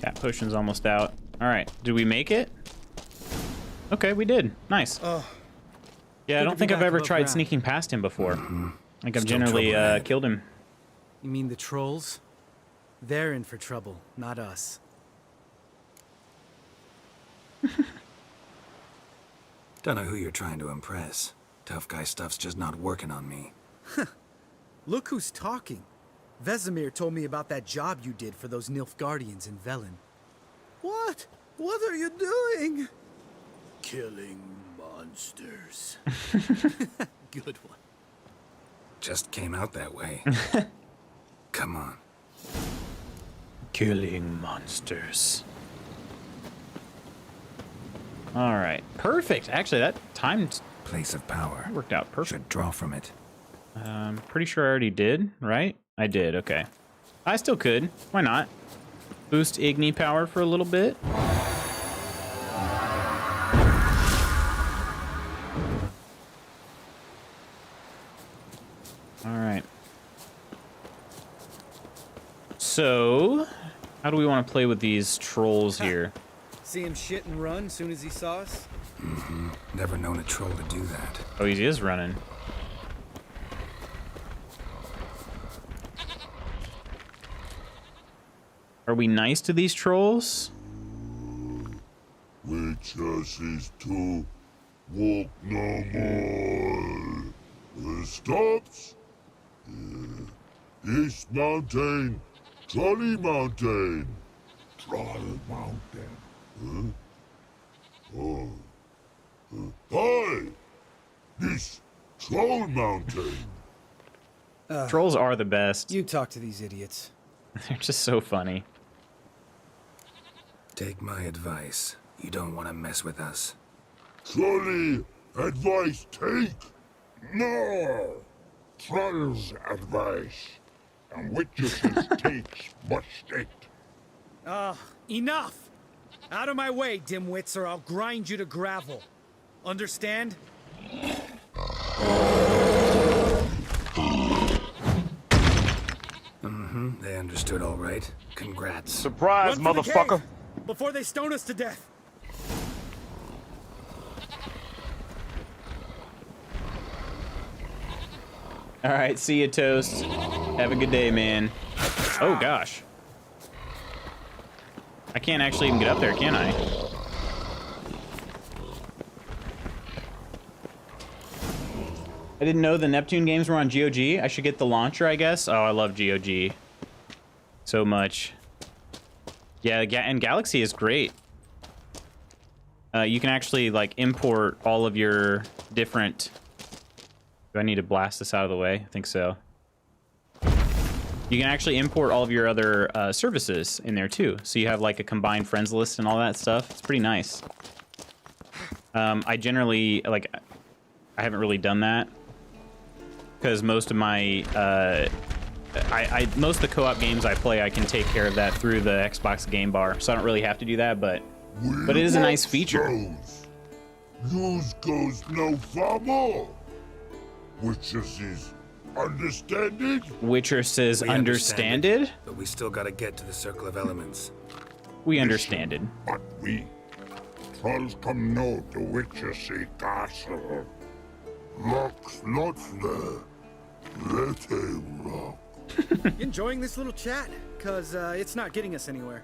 Cat potion's almost out. All right, did we make it? Okay, we did. Nice. Yeah, I don't think I've ever tried sneaking past him before. Like I've generally killed him. You mean the trolls? They're in for trouble, not us. Don't know who you're trying to impress. Tough guy stuff's just not working on me. Look who's talking. Vesemir told me about that job you did for those Nilfgaardians in Velen. What? What are you doing? Killing monsters. Good one. Just came out that way. Come on. Killing monsters. All right, perfect. Actually, that timed Place of power. worked out perfect. Should draw from it. Pretty sure I already did, right? I did, okay. I still could. Why not? Boost Igni power for a little bit. All right. So, how do we want to play with these trolls here? See him shit and run as soon as he saw us? Never known a troll to do that. Oh, he is running. Are we nice to these trolls? We just is to walk no more. Stops. East Mountain, Trolley Mountain. Troll Mountain. Hi! This Troll Mountain. Trolls are the best. You talk to these idiots. They're just so funny. Take my advice. You don't want to mess with us. Trolley advice take. No. Troll's advice. And witches takes but state. Enough! Out of my way, dimwits, or I'll grind you to gravel. Understand? They understood all right. Congrats. Surprise, motherfucker. Before they stone us to death. All right, see you, Toast. Have a good day, man. Oh, gosh. I can't actually even get up there, can I? I didn't know the Neptune games were on GOG. I should get the launcher, I guess. Oh, I love GOG so much. Yeah, and Galaxy is great. You can actually, like, import all of your different... Do I need to blast this out of the way? I think so. You can actually import all of your other services in there, too. So you have, like, a combined friends list and all that stuff. It's pretty nice. I generally, like... I haven't really done that. Because most of my... most of the co-op games I play, I can take care of that through the Xbox game bar. So I don't really have to do that, but But it is a nice feature. Use goes no far more. Witcher says, understand it? Witcher says, We understand it? But we still gotta get to the Circle of Elements. We understand it. But we trolls come no to Witcher say castle. Locks not there. Let him rock. Enjoying this little chat? Cause it's not getting us anywhere.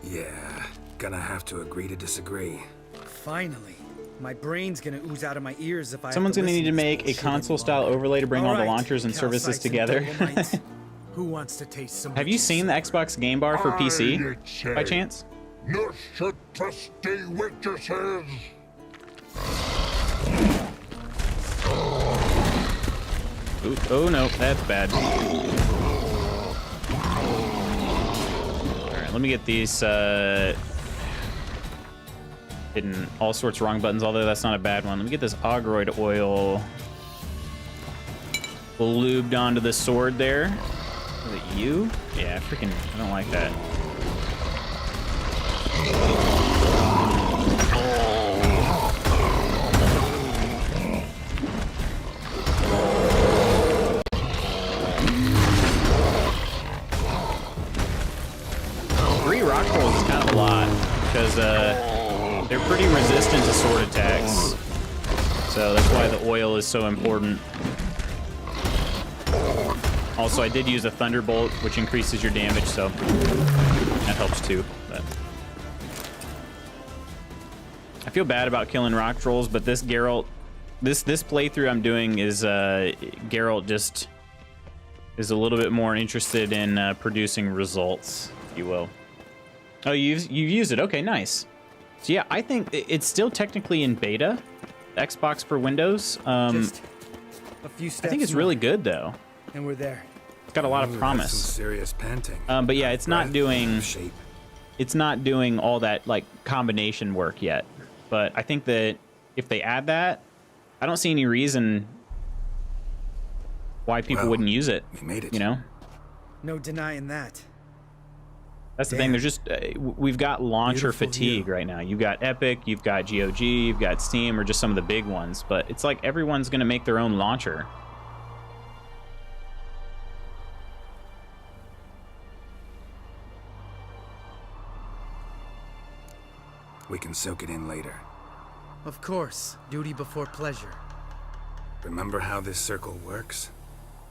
Yeah, gonna have to agree to disagree. Finally. My brain's gonna ooze out of my ears if I Someone's have gonna to need to listen make a this bullshit console-style anymore. overlay to bring all the Alright, launchers and services calcites and together. dolomites. Who wants to taste some Have you seen the Xbox game bar for PC, by chance? No should trusty Witcher says. Ooh, oh no, that's bad. Alright, let me get these hitting all sorts of wrong buttons, although that's not a bad one. Let me get this Ogroid oil lubed onto the sword there. Is it you? Yeah, freaking, I don't like that. Rock rolls is kind of a lot because they're pretty resistant to sword attacks, so that's why the oil is so important. Also, I did use a thunderbolt, which increases your damage, so that helps too. But I feel bad about killing rock trolls, but this Geralt, this playthrough I'm doing is Geralt just is a little bit more interested in producing results, if you will. Oh, you've used it. Okay, nice. So yeah, I think it's still technically in beta, Xbox for Windows. Just a few steps I think it's really good though. And we're there. It's got a lot of promise. Some serious panting. But yeah, it's not doing all that like combination work yet. But I think that if they add that, I don't see any reason why people wouldn't use it. We made it. You know? No denying that. That's the thing. There's just we've got launcher fatigue right now. You've got Epic, you've got GOG, you've got Steam, or just some of the big ones. But it's like everyone's gonna make their own launcher. We can soak it in later. Of course, duty before pleasure. Remember how this circle works?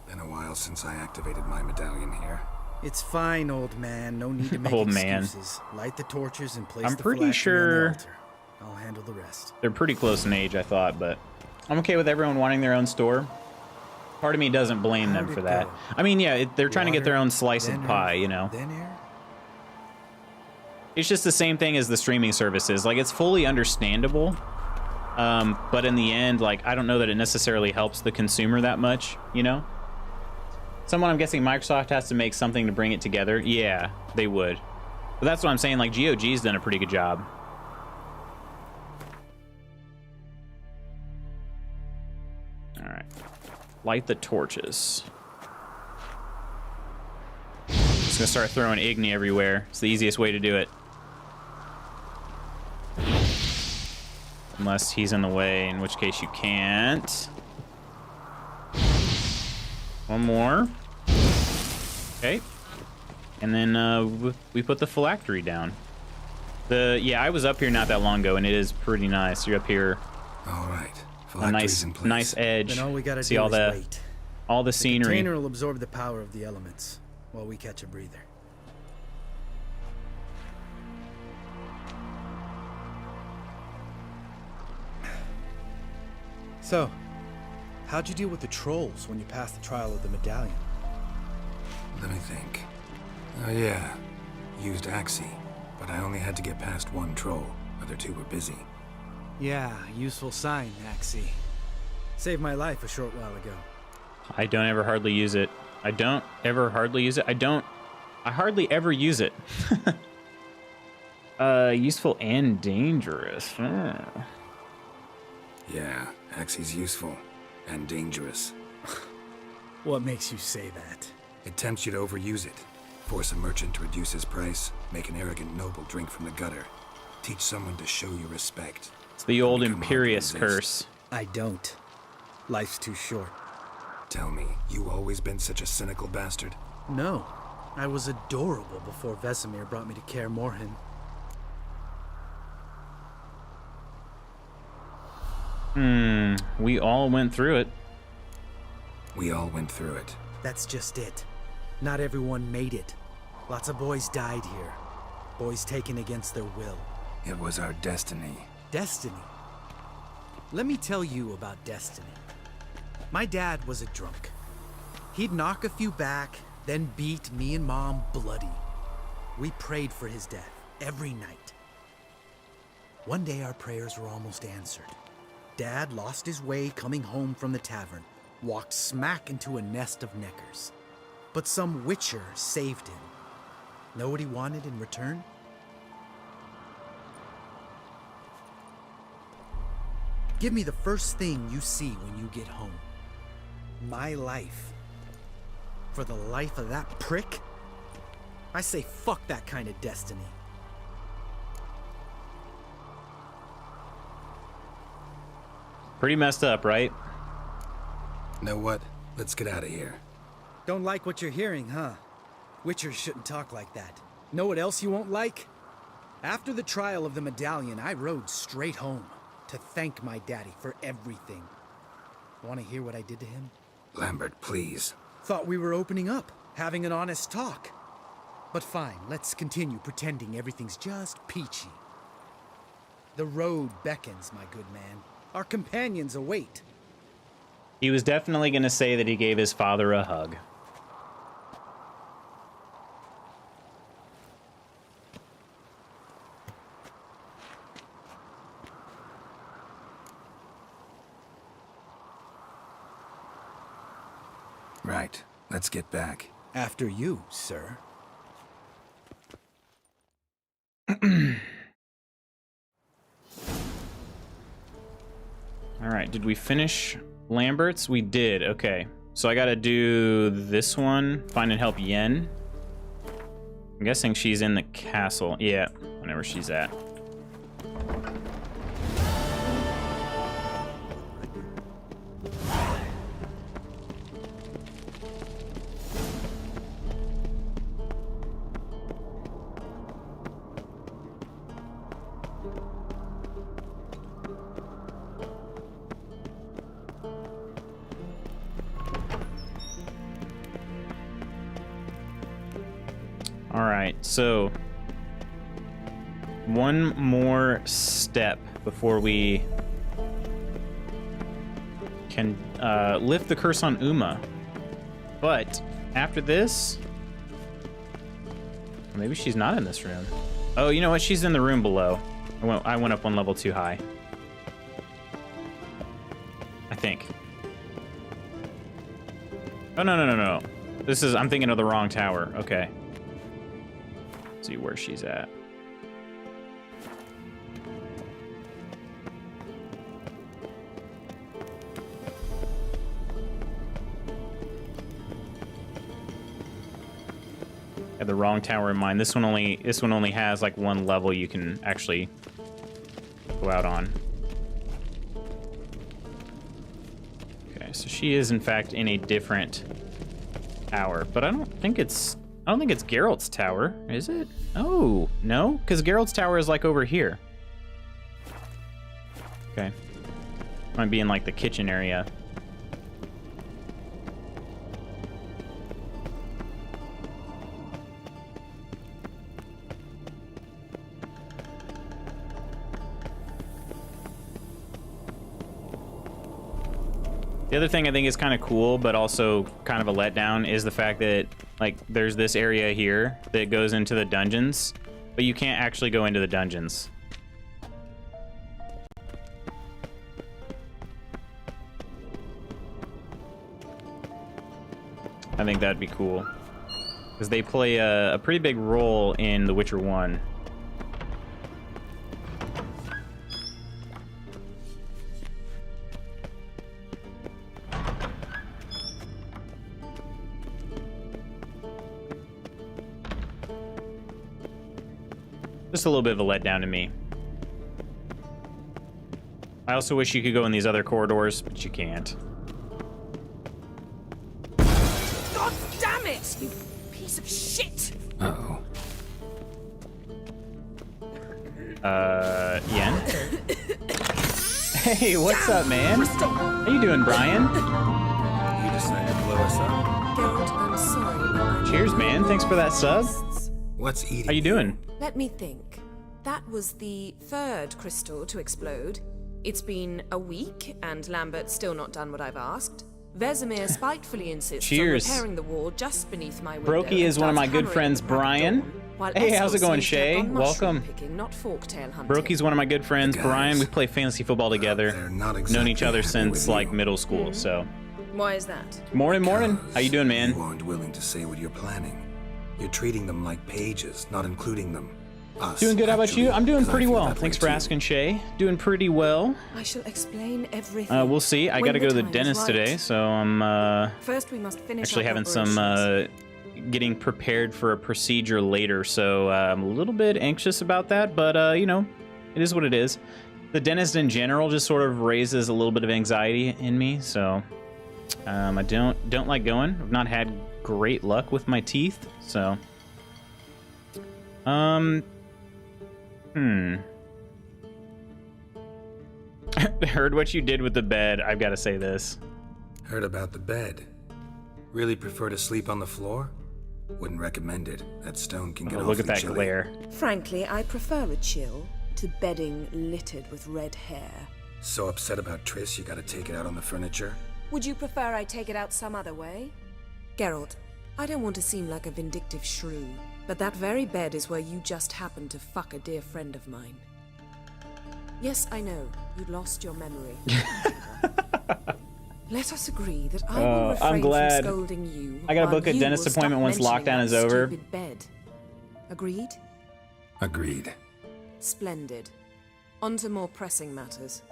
Been a while since I activated my medallion here. It's fine, old man. No need to make Old man. excuses. Light the torches and place I'm the pretty phylactery on the sure altar. I'll handle the rest. they're pretty close in age, I thought, but I'm okay with everyone wanting their own store. Part of me doesn't blame them for that. I mean, yeah, they're trying to get their own slice of pie, you know. It's just the same thing as the streaming services. Like, it's fully understandable, but in the end, like, I don't know that it necessarily helps the consumer that much, you know? Someone, I'm guessing Microsoft has to make something to bring it together. Yeah, they would. But that's what I'm saying, like, GOG's done a pretty good job. Alright. Light the torches. Just gonna start throwing Igni everywhere. It's the easiest way to do it. Unless he's in the way, in which case you can't. One more. Okay. And then we put the phylactery down. Yeah, I was up here not that long ago, and it is pretty nice. You're up here. All right. A nice edge. Then all we gotta see do all is the wait. all the scenery. The container will absorb the power of the elements while we catch a breather. So, how'd you deal with the trolls when you passed the trial of the medallion? Let me think. Oh yeah, used Axie, but I only had to get past one troll. Other two were busy. Yeah, useful sign, Axie. Saved my life a short while ago. I don't ever hardly use it. I hardly ever use it. Useful and dangerous. Yeah, Axie's useful and dangerous. What makes you say that? It tempts you to overuse it. Force a merchant to reduce his price, make an arrogant noble drink from the gutter. Teach someone to show you respect. It's the old Become hard to Imperious resist. curse. I don't. Life's too short. Tell me, you always been such a cynical bastard? No. I was adorable before Vesemir brought me to Kaer Morhen. We all went through it. We all went through it. That's just it. Not everyone made it. Lots of boys died here. Boys taken against their will. It was our destiny. Destiny? Let me tell you about destiny. My dad was a drunk. He'd knock a few back, then beat me and Mom bloody. We prayed for his death every night. One day our prayers were almost answered. Dad lost his way coming home from the tavern, walked smack into a nest of neckers. But some witcher saved him. Know what he wanted in return? Give me the first thing you see when you get home. My life. For the life of that prick? I say fuck that kind of destiny. Pretty messed up, right? Know what? Let's get out of here. Don't like what you're hearing, huh? Witchers shouldn't talk like that. Know what else you won't like? After the trial of the medallion, I rode straight home to thank my daddy for everything. Want to hear what I did to him? Lambert, please. Thought we were opening up, having an honest talk. But fine, let's continue pretending everything's just peachy. The road beckons, my good man. Our companions await. He was definitely going to say that he gave his father a hug. Right. Let's get back. After you, sir. All right, did we finish Lambert's? We did. Okay, so I gotta do this one. Find and help Yen. I'm guessing she's in the castle. Yeah, whenever she's at. All right, so one more step before we can lift the curse on Uma. But after this, maybe she's not in this room. Oh, you know what? She's in the room below. I went up one level too high. I think. Oh, no. I'm thinking of the wrong tower. Okay. See where she's at. Had the wrong tower in mind. This one only has like one level you can actually go out on. Okay, so she is in fact in a different tower, but I don't think it's Geralt's tower, is it? Oh, no? Because Geralt's tower is like over here. Okay. Might be in like the kitchen area. The other thing I think is kind of cool, but also kind of a letdown, is the fact that like there's this area here that goes into the dungeons, but you can't actually go into the dungeons. I think that'd be cool, because they play a pretty big role in The Witcher 1. Just a little bit of a letdown to me. I also wish you could go in these other corridors, but you can't. God damn it, you piece of shit! Uh-oh. Yen? Hey, what's up, man? How you doing, Brian? You decided to blow us up. Geralt, I'm sorry. Cheers, man. Thanks for that sub. What's eating? How you doing? Let me think. That was the third crystal to explode. It's been a week, and Lambert's still not done what I've asked. Vesemir spitefully insists Cheers. on repairing the wall just beneath my window. Brokey is one of my good friends, Brian. Hey, how's it going, Shay? Welcome. Brokey's one of my good friends, Brian. We play fantasy football together. Known each other since like middle school, so. Why is that? Morning. How you doing, man? You aren't willing to say what you're planning. You're treating them like pages, not including them. Us, doing good. How about you? I'm doing pretty well. that Thanks way for too. asking, Shay. Doing pretty well. I shall explain everything. We'll see. I got to go to the dentist today, so I'm First, we must finish actually our having some getting prepared for a procedure later, so I'm a little bit anxious about that, but you know, it is what it is. The dentist in general just sort of raises a little bit of anxiety in me, so I don't like going. I've not had great luck with my teeth, so Heard what you did with the bed. I've got to say this. Heard about the bed. Really prefer to sleep on the floor? Wouldn't recommend it. That stone can get Look at that chilly. glare. Frankly, I prefer a chill to bedding littered with red hair. So upset about Triss, you gotta take it out on the furniture? Would you prefer I take it out some other way? Geralt, I don't want to seem like a vindictive shrew, but that very bed is where you just happened to fuck a dear friend of mine. Yes, I know, you'd lost your memory. Let us agree that I will refrain I'm glad. from scolding you. I gotta while book a you dentist will appointment stop once mentioning lockdown that is over. stupid bed. Agreed? Agreed. Splendid. On to more pressing matters.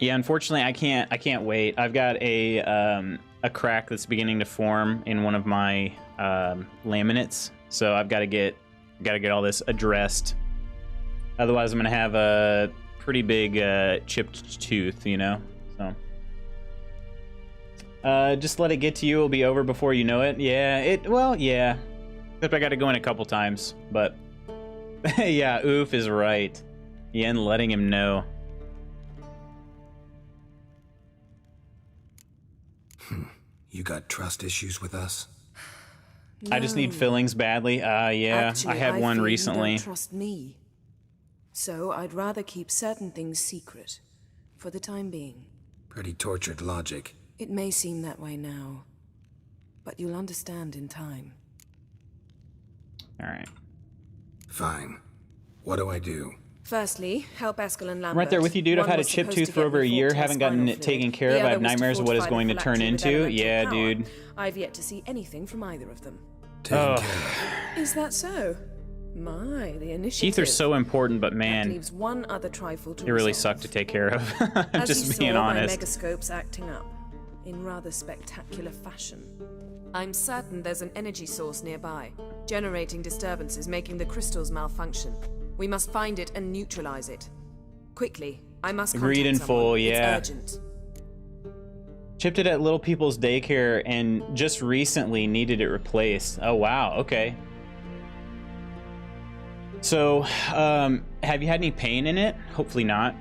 Yeah, unfortunately, I can't wait. I've got a crack that's beginning to form in one of my laminates, so I've got to get all this addressed. Otherwise, I'm gonna have a pretty big chipped tooth, you know. So just let it get to you. It'll be over before you know it. Yeah, yeah. Except I got to go in a couple times, but yeah, Oof is right. Yen letting him know. You got trust issues with us? I just need fillings badly. Yeah, Actually, I had one feel recently. You don't trust me. So I'd rather keep certain things secret, for the time being. Pretty tortured logic. It may seem that way now, but you'll understand in time. All right. Fine. What do I do? Firstly, help Eskel and Lambert. I'm right there with you, dude. I've One had a was chipped supposed tooth to for get over a year. reformed Haven't gotten spinal it taken fluid. care The of. I other have was to nightmares of what it's fortify going the to turn phylactery with into. elemental Yeah, power. dude. I've yet to see anything from either of them. Oh, Is that so? My, the initiative. teeth are so important, but That man, leaves one other trifle to they really resolve. suck to take care of. I'm As just you being saw, honest. my megascope's acting up in rather spectacular fashion. I'm certain there's an energy source nearby, generating disturbances, making the crystals malfunction. We must find it and neutralize it. Quickly, I must Agreed contact in full, someone. yeah. It's urgent. Chipped it at Little People's Daycare and just recently needed it replaced. Oh, wow. Okay. So, have you had any pain in it? Hopefully not.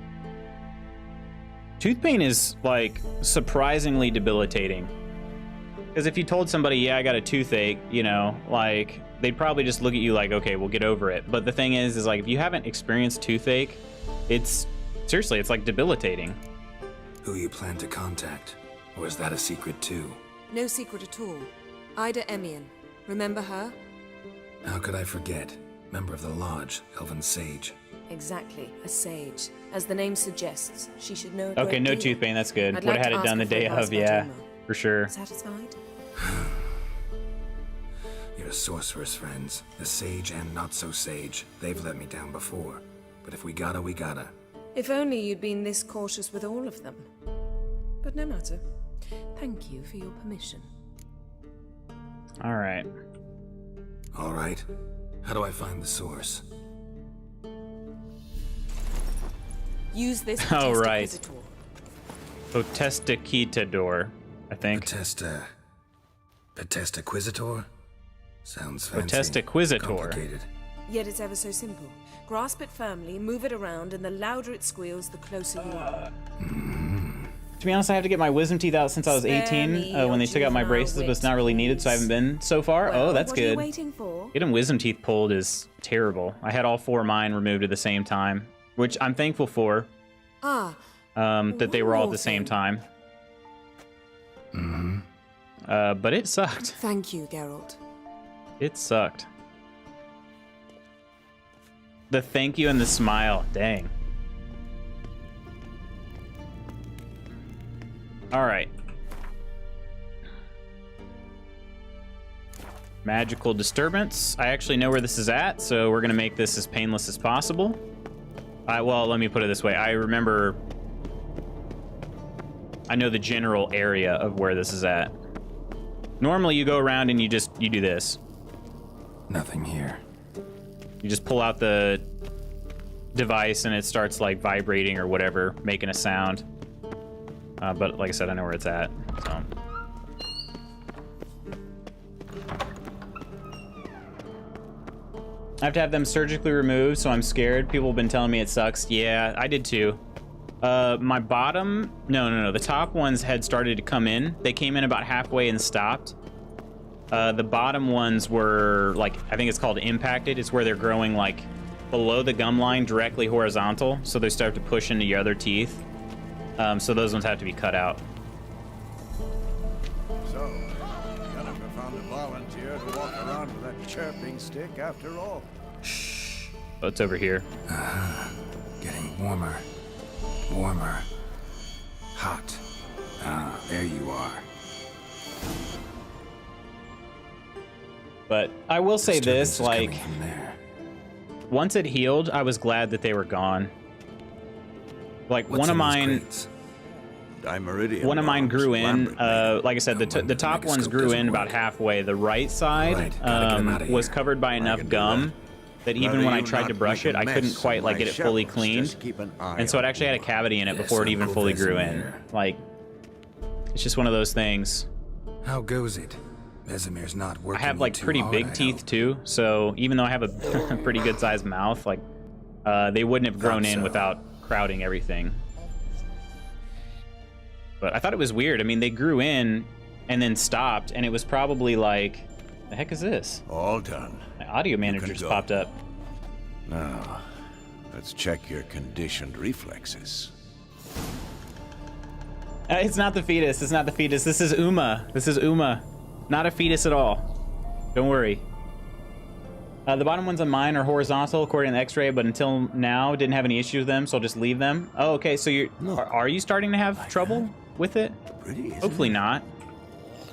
Tooth pain is, like, surprisingly debilitating. Because if you told somebody, yeah, I got a toothache, you know, like, they'd probably just look at you like, okay, we'll get over it. But the thing is like, if you haven't experienced toothache, it's, seriously, it's, like, debilitating. Who you plan to contact? Or is that a secret, too? No secret at all. Ida Emian. Remember her? How could I forget? Member of the Lodge, Elven Sage. Exactly, a sage. As the name suggests, she should know a Okay, great no deal. tooth pain, that's good. I'd Would like have had to it ask done the her for day advice of, about yeah, Uma. for sure. Satisfied? You're sorceress friends. The sage and not so sage. They've let me down before. But if we gotta, we gotta. If only you'd been this cautious with all of them. But no matter. Thank you for your permission. All right. All right. How do I find the source? Use this Oh, right. Potestaquisitor. Potestaquitador, I think. Potestaquisitor? Sounds fancy. Potestaquisitor. Complicated. Yet it's ever so simple. Grasp it firmly, move it around, and the louder it squeals, the closer you are. To be honest, I have to get my wisdom teeth out since I was 18 when they took out my braces, but it's not really needed, so I haven't been so far. Well, oh, that's what are you good. waiting for? Getting wisdom teeth pulled is terrible. I had all 4 of mine removed at the same time, which I'm thankful for. That they were all at the same time. But it sucked. Thank you, Geralt. It sucked. The thank you and the smile. Dang. All right. Magical disturbance. I actually know where this is at, so we're going to make this as painless as possible. Well, let me put it this way. I know the general area of where this is at. Normally you go around and you do this. Nothing here. You just pull out the device and it starts like vibrating or whatever, making a sound. But like I said, I know where it's at, so. I have to have them surgically removed, so I'm scared. People have been telling me it sucks. Yeah, I did too. My bottom, no, the top ones had started to come in. They came in about halfway and stopped. The bottom ones were like, I think it's called impacted. It's where they're growing like below the gum line, directly horizontal. So they start to push into your other teeth. So those ones have to be cut out. So, Jennifer found a volunteer to walk around with that chirping stick after all. Shh. Oh, it's over here. Getting warmer. Warmer. Hot. Ah, there you are. But I will say this, like, once it healed, I was glad that they were gone. Like, one of mine grew in, like I said, the top ones grew in about halfway. The right side was covered by enough gum that even when I tried to brush it, I couldn't quite like get it fully cleaned. And so it actually had a cavity in it before it even fully grew in. Like, it's just one of those things. How goes it? Vesemir's not working. I have like pretty big teeth too, so even though I have a pretty good sized mouth, like they wouldn't have grown in without crowding everything. But I thought it was weird. I mean, they grew in and then stopped, and it was probably like, the heck is this? All done. My audio manager just popped up. Now, let's check your conditioned reflexes. It's not the fetus. It's not the fetus. This is Uma. This is Uma. Not a fetus at all. Don't worry. The bottom ones on mine are horizontal according to the X-ray, but until now didn't have any issues with them, so I'll just leave them. Oh, okay. So are you starting to have trouble with it? Hopefully not.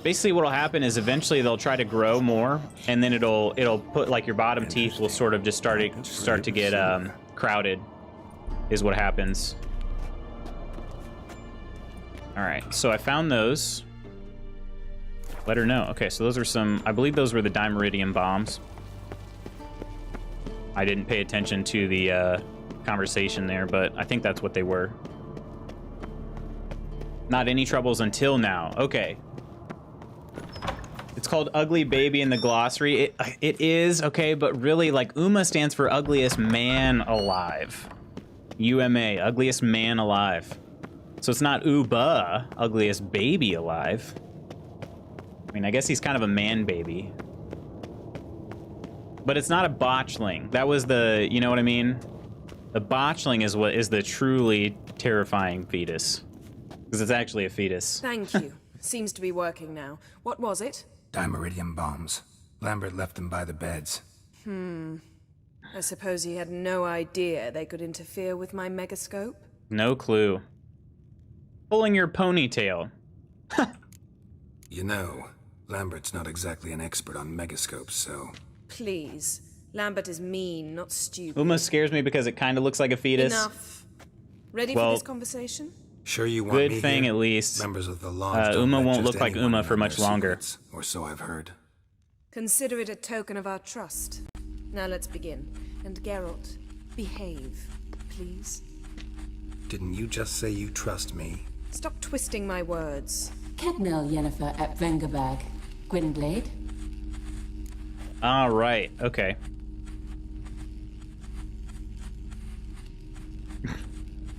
Basically, what'll happen is eventually they'll try to grow more, and then it'll put like your bottom teeth will sort of just start to get crowded. Is what happens. All right. So I found those. Let her know. Okay, so those are some, I believe those were the dimeridium bombs. I didn't pay attention to the conversation there, but I think that's what they were. Not any troubles until now. Okay. It's called Ugly Baby in the glossary. It is, okay, but really, like, UMA stands for Ugliest Man Alive. UMA, Ugliest Man Alive. So it's not Uba, Ugliest Baby Alive. I mean, I guess he's kind of a man baby. But it's not a botchling. That was the, you know what I mean? The botchling is what is the truly terrifying fetus. Because it's actually a fetus. Thank you. Seems to be working now. What was it? Dimeridium bombs. Lambert left them by the beds. I suppose he had no idea they could interfere with my megascope? No clue. Pulling your ponytail. You know, Lambert's not exactly an expert on megascopes, so... Please. Lambert is mean, not stupid. Uma scares me because it kind of looks like a fetus. Enough. Ready for this conversation? Sure you want good me thing here? at least. Members of the Lodge Uma won't look like Uma for much longer. Or so I've heard. Consider it a token of our trust. Now let's begin. And Geralt, behave, please. Didn't you just say you trust me? Stop twisting my words. Kednel Yennefer at Vengerberg. Gwynblade. All right. Okay.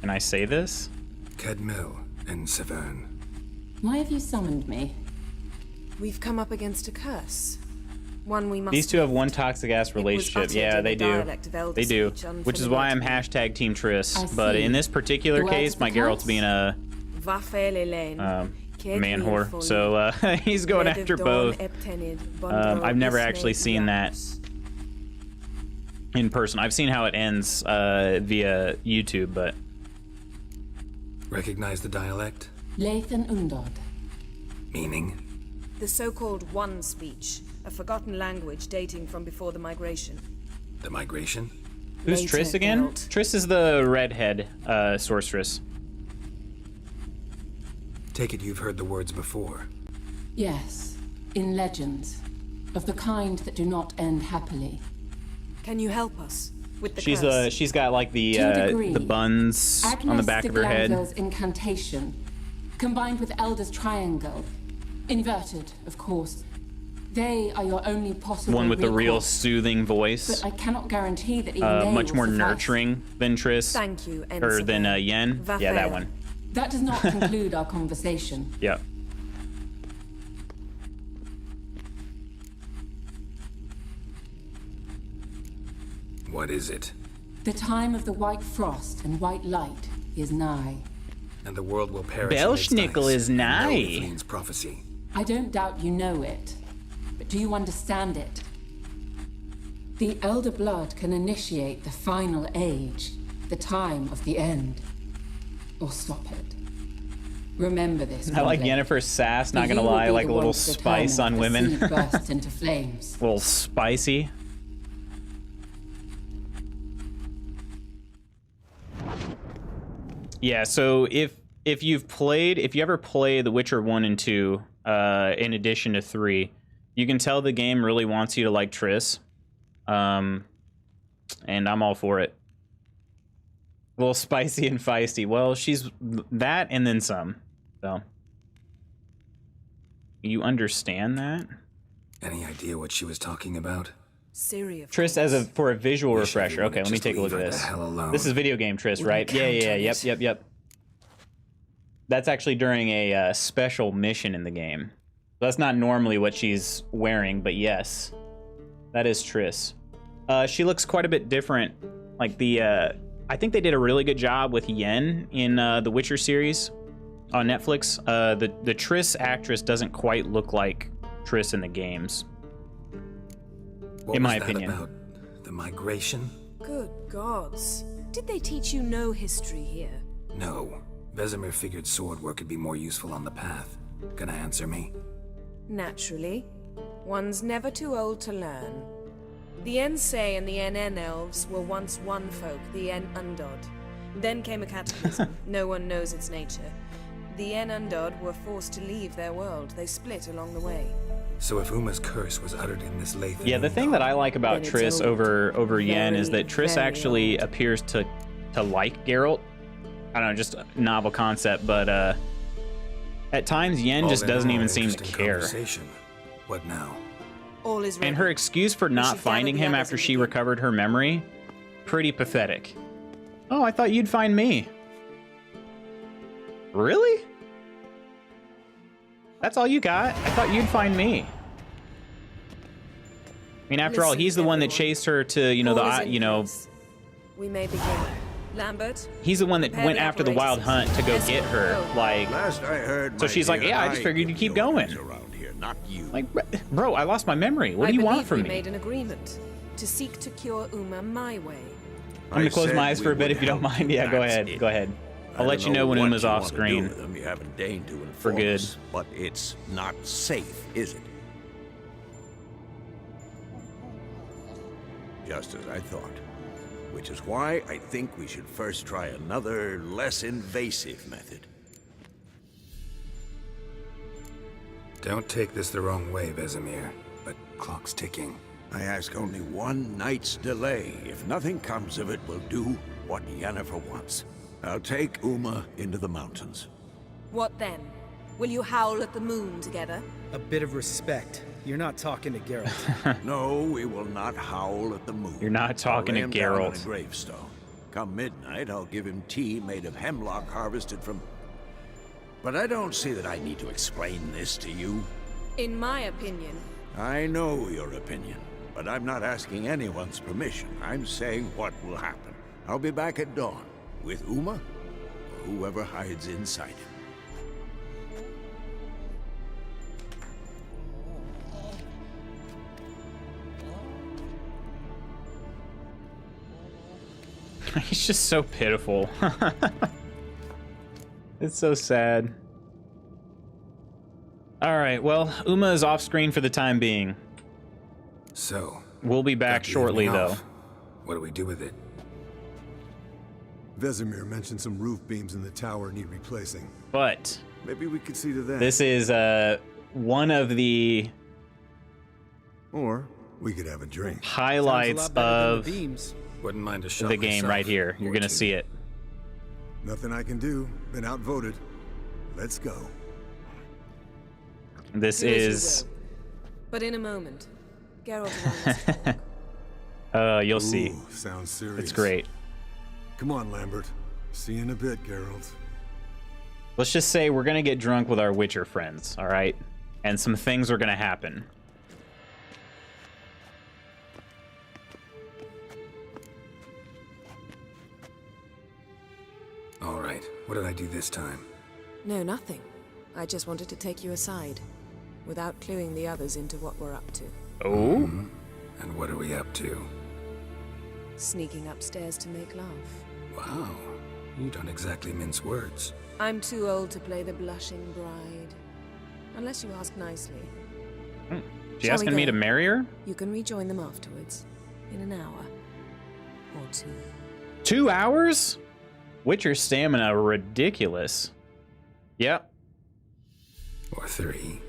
Can I say this? Kedmil and Severn. Why have you summoned me? We've come up against a curse. One we must. These two have one toxic ass relationship. Yeah, they do. They do. Which is why I'm hashtag Team Triss. But in this particular case, my Geralt's being a man whore. So he's going after both. I've never actually seen that in person. I've seen how it ends via YouTube, but. Recognize the dialect? Lathan Undod. Meaning? The so-called One speech, a forgotten language dating from before the migration. The migration? Who's Triss again? Triss is the redhead sorceress. Take it you've heard the words before. Yes, in legends, of the kind that do not end happily. Can you help us with the curse? She's got like the buns Agnes on the back of her head. Agnes incantation, combined with Elder's triangle, inverted, of course. They are your only possible one with the real recourse. Soothing voice. But I cannot guarantee that even they much will more suffice. nurturing than Triss. Thank you, or than Yen. Yeah, that one. That does not conclude our conversation. Yep. What is it? The time of the white frost and white light is nigh. And the world will perish. Belschnickel is nigh. Evelyn's prophecy. I don't doubt you know it, but do you understand it? The Elder Blood can initiate the final age, the time of the end, or stop it. Remember this. I like Yennefer's sass, not gonna lie, like a little spice on women. Bursts into flames. A little spicy. Yeah, so if you ever play The Witcher 1 and 2, in addition to 3, you can tell the game really wants you to like Triss. And I'm all for it. A little spicy and feisty. Well, she's that and then some. So you understand that? Any idea what she was talking about? Syria. Triss for a visual refresher. Okay, let me take a look at this. This is video game Triss, right? Yeah, yep. That's actually during a special mission in the game. That's not normally what she's wearing, but yes, that is Triss. She looks quite a bit different. Like I think they did a really good job with Yen in the Witcher series on Netflix. The Triss actress doesn't quite look like Triss in the games. What in my was that opinion. About? The migration? Good gods. Did they teach you no history here? No. Vesemir figured sword work could be more useful on the path. Gonna answer me? Naturally. One's never too old to learn. The Ensei and the NN elves were once one folk, the En Undod. Then came a cataclysm. No one knows its nature. The En Undod were forced to leave their world. They split along the way. So if Uma's curse was uttered in this Lathan... Yeah, the thing that I like about Triss over Yen is that Triss actually appears to like Geralt. I don't know, just a novel concept, but at times Yen just doesn't even seem to care. What now? All is ready. And her excuse for not finding him after she recovered her memory, pretty pathetic. Oh, I thought you'd find me. Really? That's all you got? I thought you'd find me. I mean, after all, he's the one that chased her to, We may begin. Lambert. He's the one that went after the wild hunt to go get her. Like, last I heard, so she's like, yeah, I just figured you'd keep going. Around here, not you. Like, bro, I lost my memory. What do you want from me? We made an agreement to seek to cure Uma my way. I'm gonna close my eyes for a bit if you don't mind. Yeah, go ahead. Go ahead. I'll let you know when Uma's off screen. You haven't deigned to for good. Us, but it's not safe, is it? Just as I thought. Which is why I think we should first try another, less invasive method. Don't take this the wrong way, Vesemir, but clock's ticking. I ask only one night's delay. If nothing comes of it, we'll do what Yennefer wants. I'll take Uma into the mountains. What then? Will you howl at the moon together? A bit of respect. You're not talking to Geralt. No, we will not howl at the moon. You're not talking to I'll lay him down on a Geralt. gravestone. Come midnight, I'll give him tea made of hemlock harvested from... But I don't see that I need to explain this to you. In my opinion, I know your opinion, but I'm not asking anyone's permission. I'm saying what will happen. I'll be back at dawn, with Uma, or whoever hides inside him. He's just so pitiful. It's so sad. All right, well, Uma is off screen for the time being. So, we'll be back got the shortly, evening though. off. What do we do with it? Vesemir mentioned some roof beams in the tower need replacing. But maybe we could see to that. this is one of the Or we could have a drink. highlights of Wouldn't mind a shot the game myself. right here. You're gonna see it. Nothing I can do. Been outvoted. Let's go. This Do as you is. will. But in a moment, Geralt and I must You'll see. Ooh, sounds serious. It's great. Come on, Lambert. See you in a bit, Geralt. Let's just say we're gonna get drunk with our Witcher friends, all right? And some things are gonna happen. All right. What did I do this time? No, nothing. I just wanted to take you aside, without cluing the others into what we're up to. Oh? And what are we up to? Sneaking upstairs to make love. Wow. You don't exactly mince words. I'm too old to play the blushing bride. Unless you ask nicely. She Shall we asking me go? to marry her? You can rejoin them afterwards. In an hour. Or 2. 2 hours? Witcher stamina ridiculous. Yep. Or 3.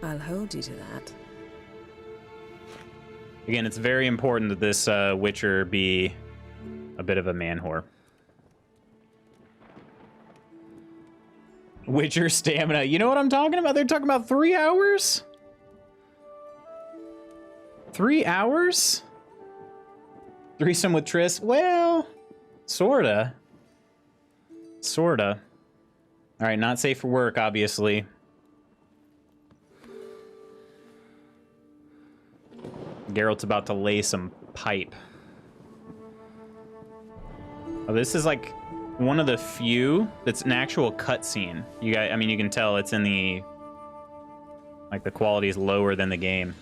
I'll hold you to that. Again, it's very important that this Witcher be a bit of a man whore. Witcher stamina. You know what I'm talking about? They're talking about 3 hours? 3 hours? Threesome with Triss? Well, sorta. Sorta. All right, not safe for work, obviously. Geralt's about to lay some pipe. Oh, this is like one of the few that's an actual cutscene. You guys, I mean, you can tell it's in the, like, the quality is lower than the game.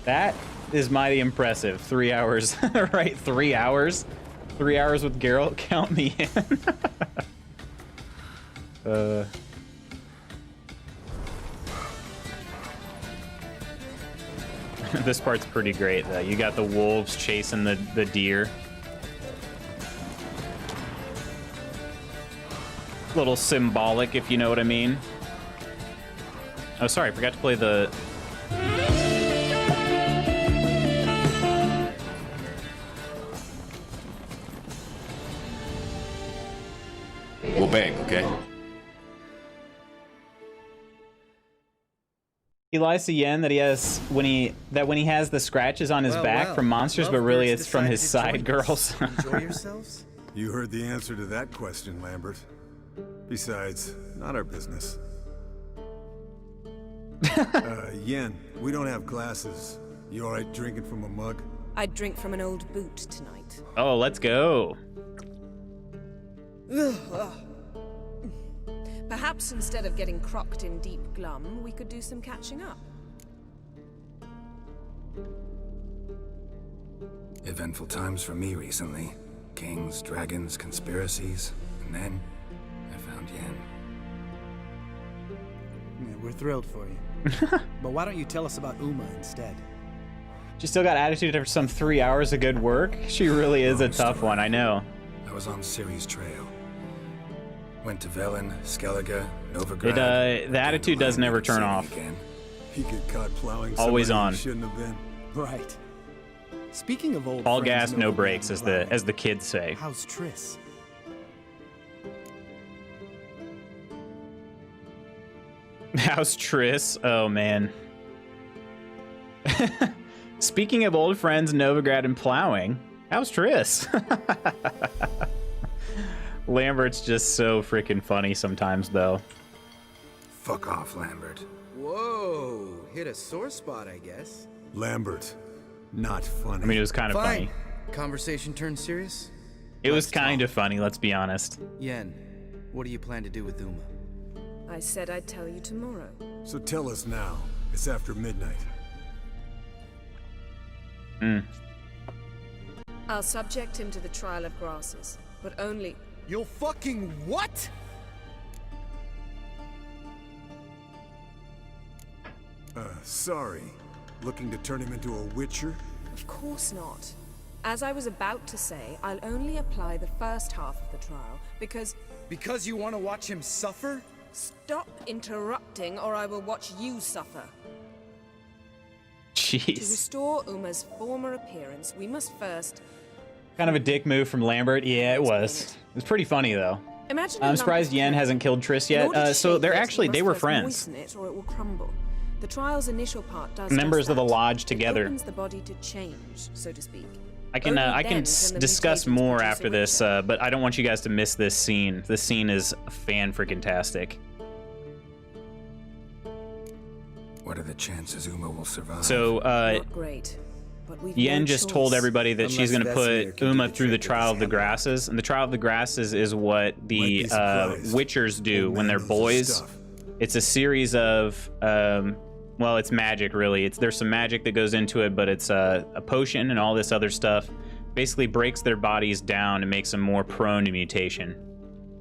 That is mighty impressive. 3 hours, right? 3 hours? 3 hours with Geralt? Count me in. This part's pretty great, though. You got the wolves chasing the deer. A little symbolic, if you know what I mean. Oh, sorry, I forgot to play the... We'll bang, okay? He lies to Yen that he has when he has the scratches on his back from monsters, but really it's from his side girls. Enjoy yourselves? You heard the answer to that question, Lambert. Besides, not our business. Yen, we don't have glasses. You alright drinking from a mug? I'd drink from an old boot tonight. Oh, let's go. Perhaps instead of getting crocked in deep glum, we could do some catching up. Eventful times for me recently. Kings, dragons, conspiracies, and then I found Yen. Yeah, we're thrilled for you. But why don't you tell us about Uma instead? She still got attitude after some 3 hours of good work. She really is a tough one, I know. I was on Ciri's trail. Went to Velen, Skellige, Novigrad. The attitude does never turn off. Again. He get caught plowing Always somebody on. he shouldn't have been. Right. Speaking of old All friends, gas, no Novigrad brakes, and as the kids say. How's Triss? How's Triss? Oh, man. Speaking of old friends, Novigrad and plowing, how's Triss? Lambert's just so freaking funny sometimes, though. Fuck off, Lambert. Whoa, hit a sore spot, I guess. Lambert, not funny. I mean, it was kind of funny. Conversation turned serious? It was kind of funny, let's be honest. Yen, what do you plan to do with Uma? I said I'd tell you tomorrow. So tell us now. It's after midnight. I'll subject him to the trial of grasses, but only... You'll fucking what? Sorry. Looking to turn him into a witcher? Of course not. As I was about to say, I'll only apply the first half of the trial, because... Because you want to watch him suffer? Stop interrupting, or I will watch you suffer. Jeez. To restore Uma's former appearance, we must first... Kind of a dick move from Lambert. Yeah, it was. It was pretty funny, though. Imagine I'm surprised Yen hasn't killed Triss yet. So they're actually, they were friends. Moisten it, or it will crumble. The trial's initial part does Members of the lodge It together. opens the body to change, so to speak. I can discuss more after this, but I don't want you guys to miss this scene. This scene is fan-freaking-tastic. What are the chances Uma will survive? So, Not great, but we've Yen no just choice. told everybody that she's going to Vesemir put can do Uma the through the trick Trial of the with his Grasses, and the Trial of the Grasses is what the Witchers do Old when man they're knows his boys. stuff. It's a series of, well, it's magic, really. There's some magic that goes into it, but it's a potion and all this other stuff. Basically breaks their bodies down and makes them more prone to mutation.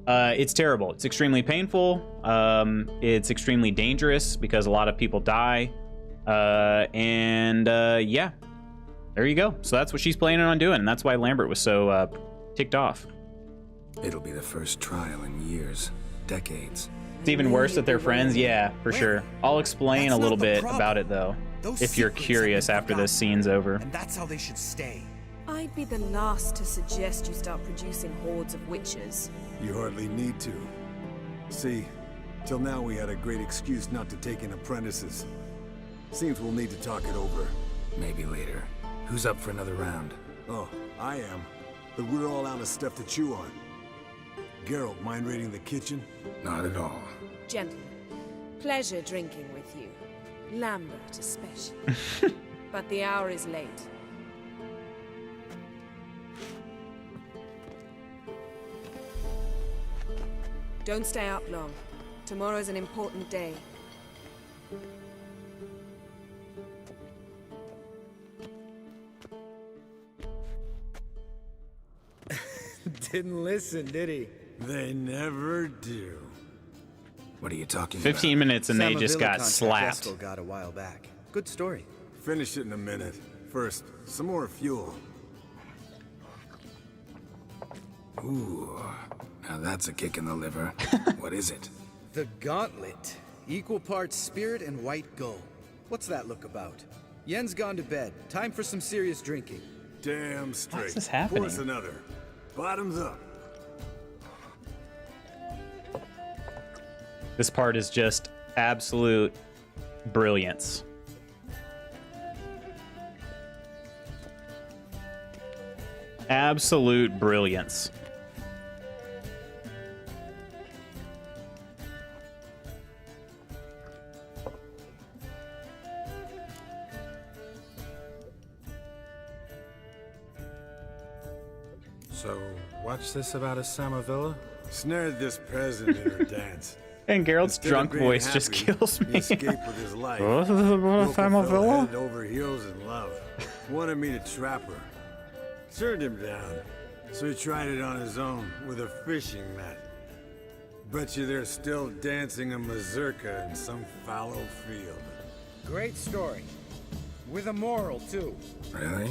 It's terrible. It's extremely painful. It's extremely dangerous because a lot of people die. Yeah, there you go. So that's what she's planning on doing, and that's why Lambert was so ticked off. It'll be the first trial in years, decades. It's even worse that they're friends. Yeah, for sure. I'll explain a little bit about it, though, if you're curious after this scene's over. And that's how they should stay. I'd be the last to suggest you start producing hordes of witches. You hardly need to. See, till now we had a great excuse not to take in apprentices. Seems we'll need to talk it over. Maybe later. Who's up for another round? Oh, I am. But we're all out of stuff to chew on. Geralt, mind raiding the kitchen? Not at all. Gentlemen, pleasure drinking with you. Lambert especially. But the hour is late. Don't stay up long. Tomorrow's an important day. Didn't listen, did he? They never do. What are you talking 15 minutes and they just got slapped. Eskel got a while back. Good story. Finish it in a minute. First, some more fuel. Ooh, now that's a kick in the liver. What is it? The Gauntlet. Equal parts spirit and white gold. What's that look about? Yen's gone to bed. Time for some serious drinking. Damn straight. What's this happening? Pour us another. Bottoms up. This part is just absolute brilliance. Absolute brilliance. So, what's this about a Samavilla? Snared this peasant in her dance. And Geralt's Instead drunk of being voice just happy, kills me. He escaped with his life. What is it about a Local fella Samavilla? head over heels in love. Wanted me to trap her. Turned him down. So he tried it on his own with a fishing net. Bet you they're still dancing a mazurka in some fallow field. Great story. With a moral, too. Really?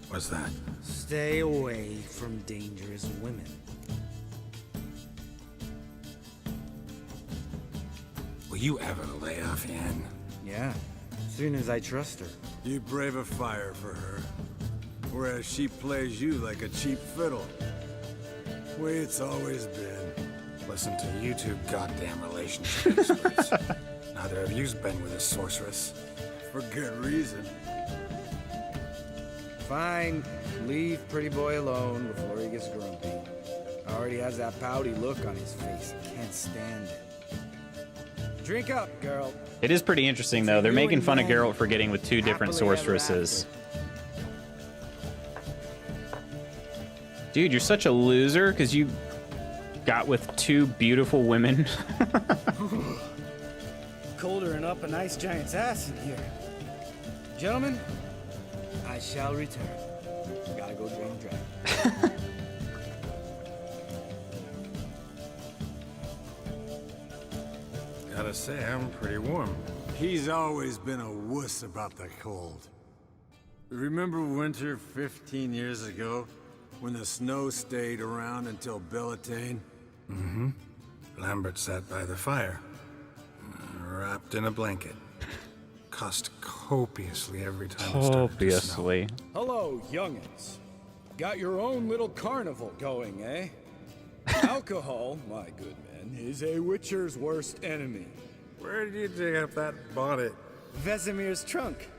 What's that? Stay away from dangerous women. Will you ever lay off, Yen? Yeah, soon as I trust her. You brave a fire for her. Whereas she plays you like a cheap fiddle. Way it's always been. Listen to you two goddamn relationship experts. Neither of you's been with a sorceress. For good reason. Fine. Leave pretty boy alone before he gets grumpy. Already has that pouty look on his face. Can't stand it. Drink up, girl. It is pretty interesting, though. They're making fun of Geralt for getting with 2 different sorceresses. Dude, you're such a loser because you got with 2 beautiful women. Colder and up a nice giant's ass in here. Gentlemen, I shall return. Gotta go drain the dragon. Gotta say, I'm pretty warm. He's always been a wuss about the cold. Remember winter 15 years ago? When the snow stayed around until Bellatane? Mm-hmm. Lambert sat by the fire, wrapped in a blanket. Cussed copiously every time it started to snow. Hello, youngins. Got your own little carnival going, eh? Alcohol, my good men, is a witcher's worst enemy. Where did you dig up that bonnet? Vesemir's trunk.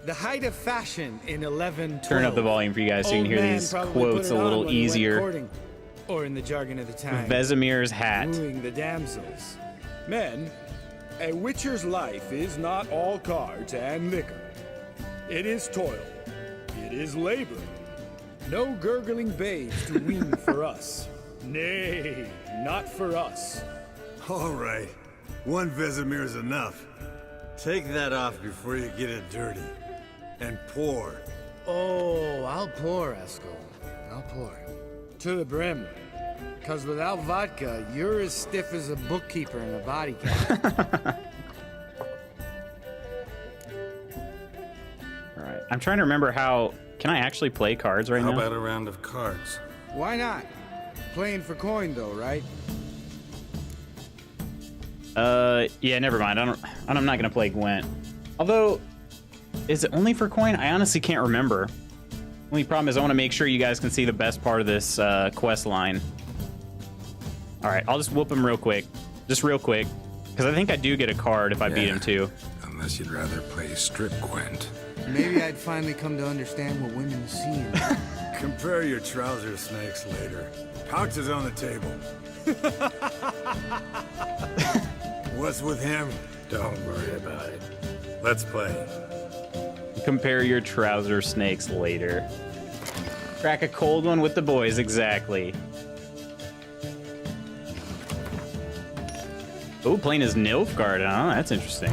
The height of fashion in 1112. Turn up the volume for you guys so you can hear these quotes a little easier. Or in the jargon of the time, Vesemir's hat. Wooing the damsels. Men, a witcher's life is not all cards and liquor. It is toil. It is labor. No gurgling babes to wean for us. Nay, not for us. All right. 1 Vesemir's enough. Take that off before you get it dirty. And pour. Oh, I'll pour, Eskel. I'll pour. To the brim. Because without vodka, you're as stiff as a bookkeeper in a body count. Alright. I'm trying to remember how... Can I actually play cards right now? How about a round of cards? Why not? Playing for coin, though, right? Yeah, never mind. I'm not gonna play Gwent. Although, is it only for coin? I honestly can't remember. Only problem is I want to make sure you guys can see the best part of this quest line. All right, I'll just whoop him real quick. Just real quick. Because I think I do get a card if I beat him too. Unless you'd rather play strip Gwent. Maybe I'd finally come to understand what women see in me. Compare your trouser snakes later. Pouch is on the table. What's with him? Don't worry about it. Let's play. Compare your trouser snakes later. Crack a cold one with the boys, exactly. Oh, playing as Nilfgaard, huh? That's interesting.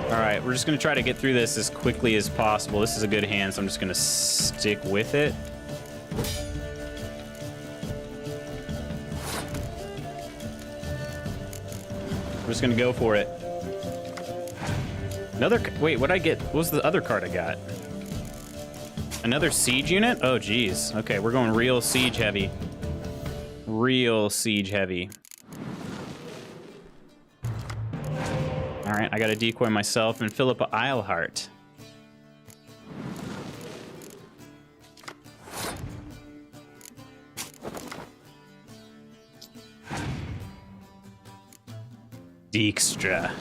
Alright, we're just going to try to get through this as quickly as possible. This is a good hand, so I'm just going to stick with it. We're just going to go for it. Another... Wait, what'd I get? What was the other card I got? Another siege unit? Oh, geez. Okay, we're going real siege heavy. Real siege heavy. Alright, I gotta decoy myself and Philippa Eilhart. Dijkstra.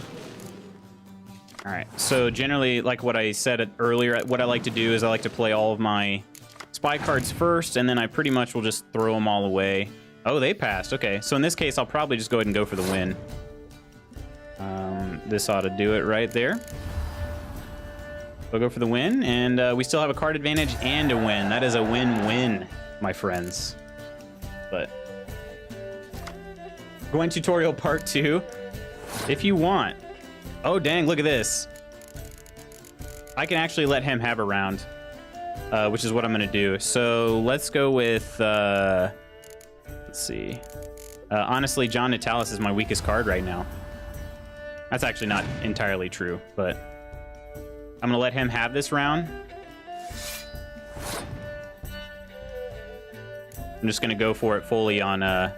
Alright, so generally, like what I said earlier, what I like to do is I like to play all of my spy cards first, and then I pretty much will just throw them all away. Oh, they passed. Okay, so in this case, I'll probably just go ahead and go for the win. This ought to do it right there. We'll go for the win, and we still have a card advantage and a win. That is a win-win, my friends. But Gwent tutorial part 2, if you want. Oh, dang, look at this. I can actually let him have a round, which is what I'm going to do. So let's go with, let's see. Honestly, John Natalis is my weakest card right now. That's actually not entirely true, but I'm going to let him have this round. I'm just going to go for it fully on the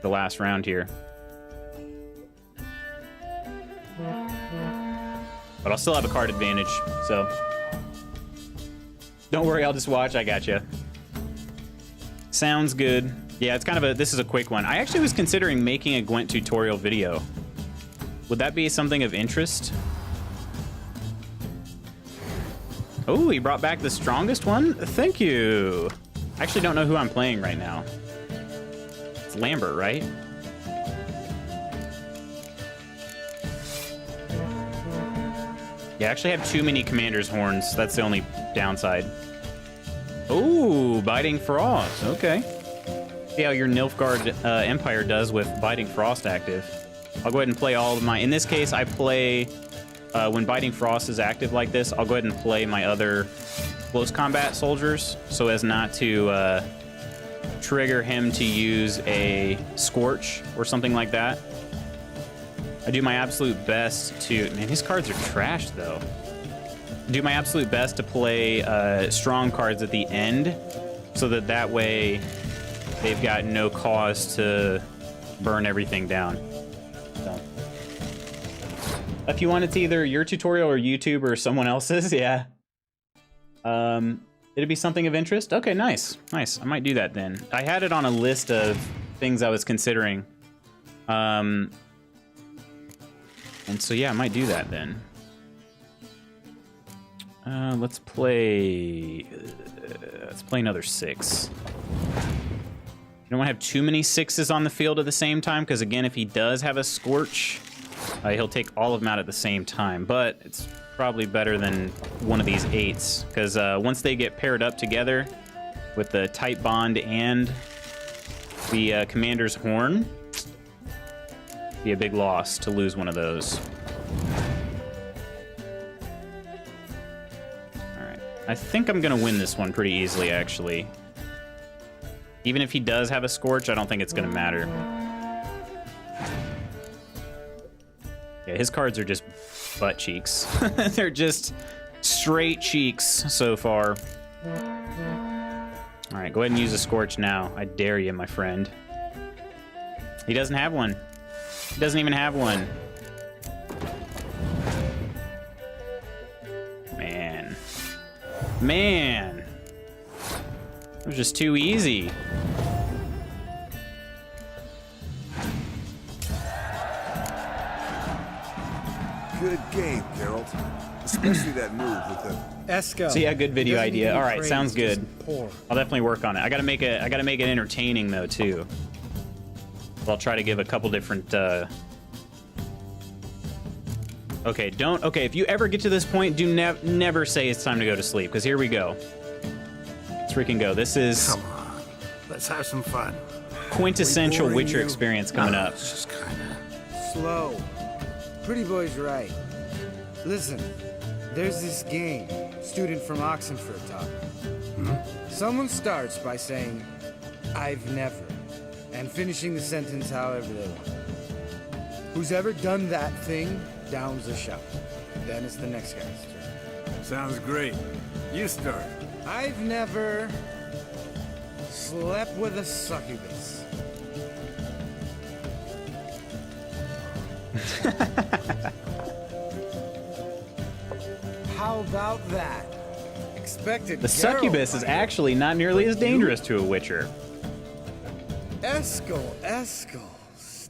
last round here. But I'll still have a card advantage, so don't worry, I'll just watch. I got you. Sounds good. Yeah, it's kind of a, this is a quick one. I actually was considering making a Gwent tutorial video. Would that be something of interest? Oh, he brought back the strongest one? Thank you. I actually don't know who I'm playing right now. It's Lambert, right? Yeah, I actually have too many Commander's Horns. That's the only downside. Oh, Biting Frost. Okay. See how your Nilfgaard Empire does with Biting Frost active. I'll go ahead and play all of my... In this case, I play... when Biting Frost is active like this, I'll go ahead and play my other close combat soldiers so as not to trigger him to use a Scorch or something like that. I do my absolute best to... Man, his cards are trash, though. Do my absolute best to play strong cards at the end so that that way they've got no cause to burn everything down. So. If you want, it's either your tutorial or YouTube or someone else's, yeah. It'd be something of interest? Okay, nice. Nice. I might do that then. I had it on a list of things I was considering. And so, yeah, I might do that then. Let's play another 6. You don't want to have too many 6s on the field at the same time, because again, if he does have a Scorch, he'll take all of them out at the same time. But it's probably better than one of these 8s, because once they get paired up together with the Tight Bond and the Commander's Horn, it'd be a big loss to lose one of those. I think I'm gonna win this one pretty easily, actually. Even if he does have a Scorch, I don't think it's gonna matter. Yeah, his cards are just butt cheeks. They're just straight cheeks so far. All right, go ahead and use a Scorch now. I dare you, my friend. He doesn't have one. He doesn't even have one. Man, it was just too easy. Good game, Geralt. Especially that move with the Esco. So yeah, good video idea. All right, sounds good. I'll definitely work on it. I gotta make it entertaining though too. I'll try to give a couple different. Okay, if you ever get to this point, do never say it's time to go to sleep, because here we go. Let's freaking go. This is... Come on, let's have some fun. Quintessential Witcher experience coming up. It's just kinda... Slow. Pretty boy's right. Listen, there's this game, student from Oxenford taught me. Someone starts by saying, I've never, and finishing the sentence however they want. Who's ever done that thing downs a shout. Then it's the next guy's turn. Sounds great. You start. I've never slept with a succubus. How about that? Expected. The succubus is actually not nearly as dangerous to a Witcher. Eskel.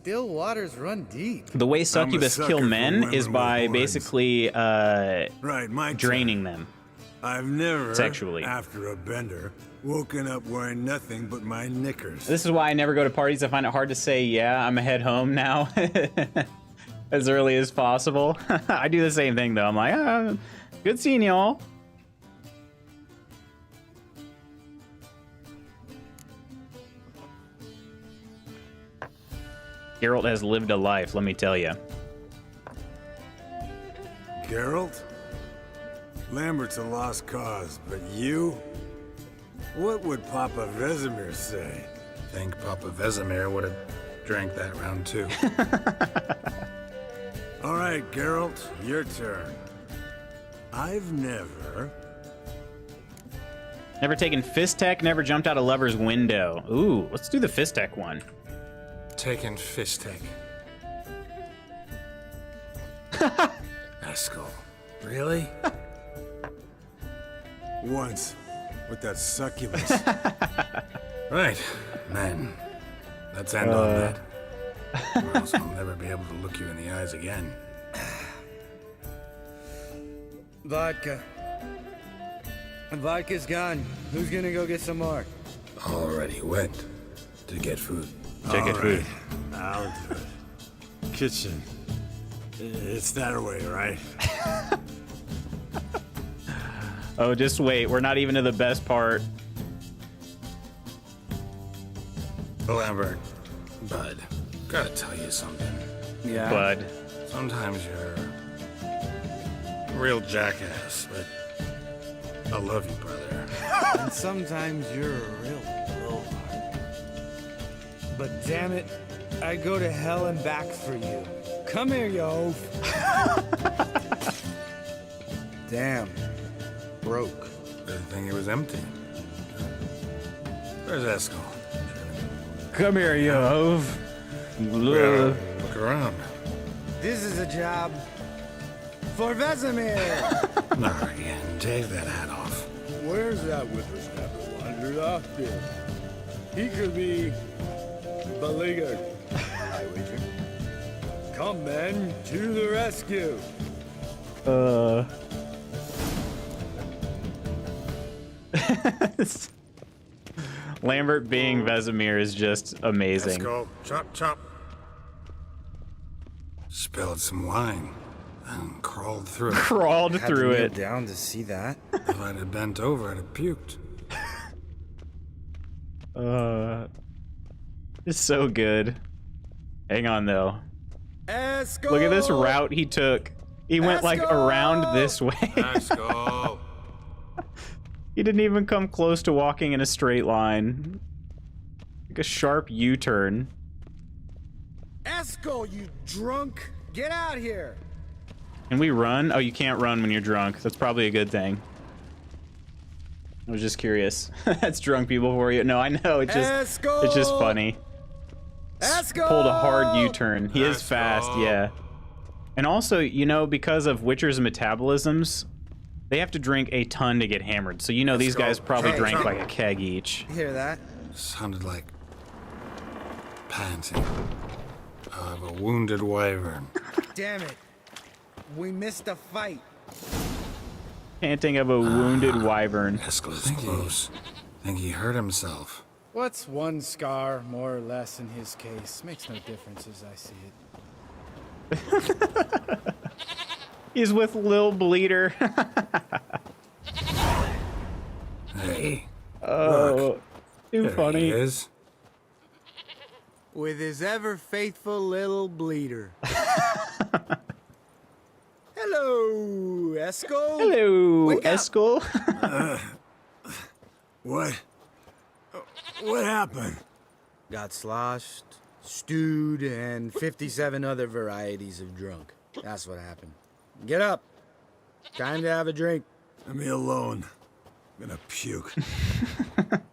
Still waters run deep. The way succubus kill men is by basically draining them. I've never, sexually, after a bender, woken up wearing nothing but my knickers. This is why I never go to parties. I find it hard to say, yeah, I'm head home now as early as possible. I do the same thing, though. I'm like, good seeing y'all. Geralt has lived a life, let me tell you. Geralt? Lambert's a lost cause, but you? What would Papa Vesemir say? I think Papa Vesemir would have drank that round too. All right, Geralt, your turn. I've never taken fist tech, never jumped out a lover's window. Ooh, let's do the fist tech one. Taken fist tech. Eskel. Really? Once, with that succubus. Right, men. Let's end on that. Or else I'll never be able to look you in the eyes again. Vodka. Vodka's gone. Who's gonna go get some more? Already went to get food. I'll do it. Kitchen. It's that way, right? Oh, just wait. We're not even to the best part. Lambert, Bud, gotta tell you something. Yeah? Bud. Sometimes you're a real jackass, but I love you, brother. And sometimes you're a real blowhard. But damn it, I go to hell and back for you. Come here, you oaf. Damn. Broke. Good thing it was empty. Where's Eskel? Come here, you oaf. Look around. This is a job for Vesemir. Not again. Take that hat off. Where's that whippersnapper wandered off to? He could be beleaguered. I wager. Come, men, to the rescue. Lambert being Vesemir is just amazing. Let's go. Chop, chop. Spilled some wine and crawled through it. Crawled through it. Down to see that. If I'd have bent over, I'd have puked. It's so good. Hang on though. Esco! Look at this route he took. He went like around this way. Let's go. He didn't even come close to walking in a straight line. Like a sharp U-turn. Esco, you drunk! Get out here! Can we run? Oh, you can't run when you're drunk. That's probably a good thing. I was just curious. That's drunk people for you. No, I know. It's just funny. Esco! Pulled a hard U-turn. He is fast, yeah. And also, you know, because of Witcher's metabolisms, they have to drink a ton to get hammered. So you know these guys probably drank like a keg each. You hear that? Sounded like panting of a wounded wyvern. Damn it. We missed a fight. Panting of a wounded wyvern. Eskel's close. Think he hurt himself. What's one scar, more or less, in his case? Makes no difference as I see it. He's with Lil Bleeder. Hey. Oh, too there funny. He is. With his ever faithful little bleeder. Hello, Eskel. Hello, Wake up. Eskel. What happened? Got sloshed, stewed, and 57 other varieties of drunk. That's what happened. Get up. Time to have a drink. Let me alone. I'm gonna puke.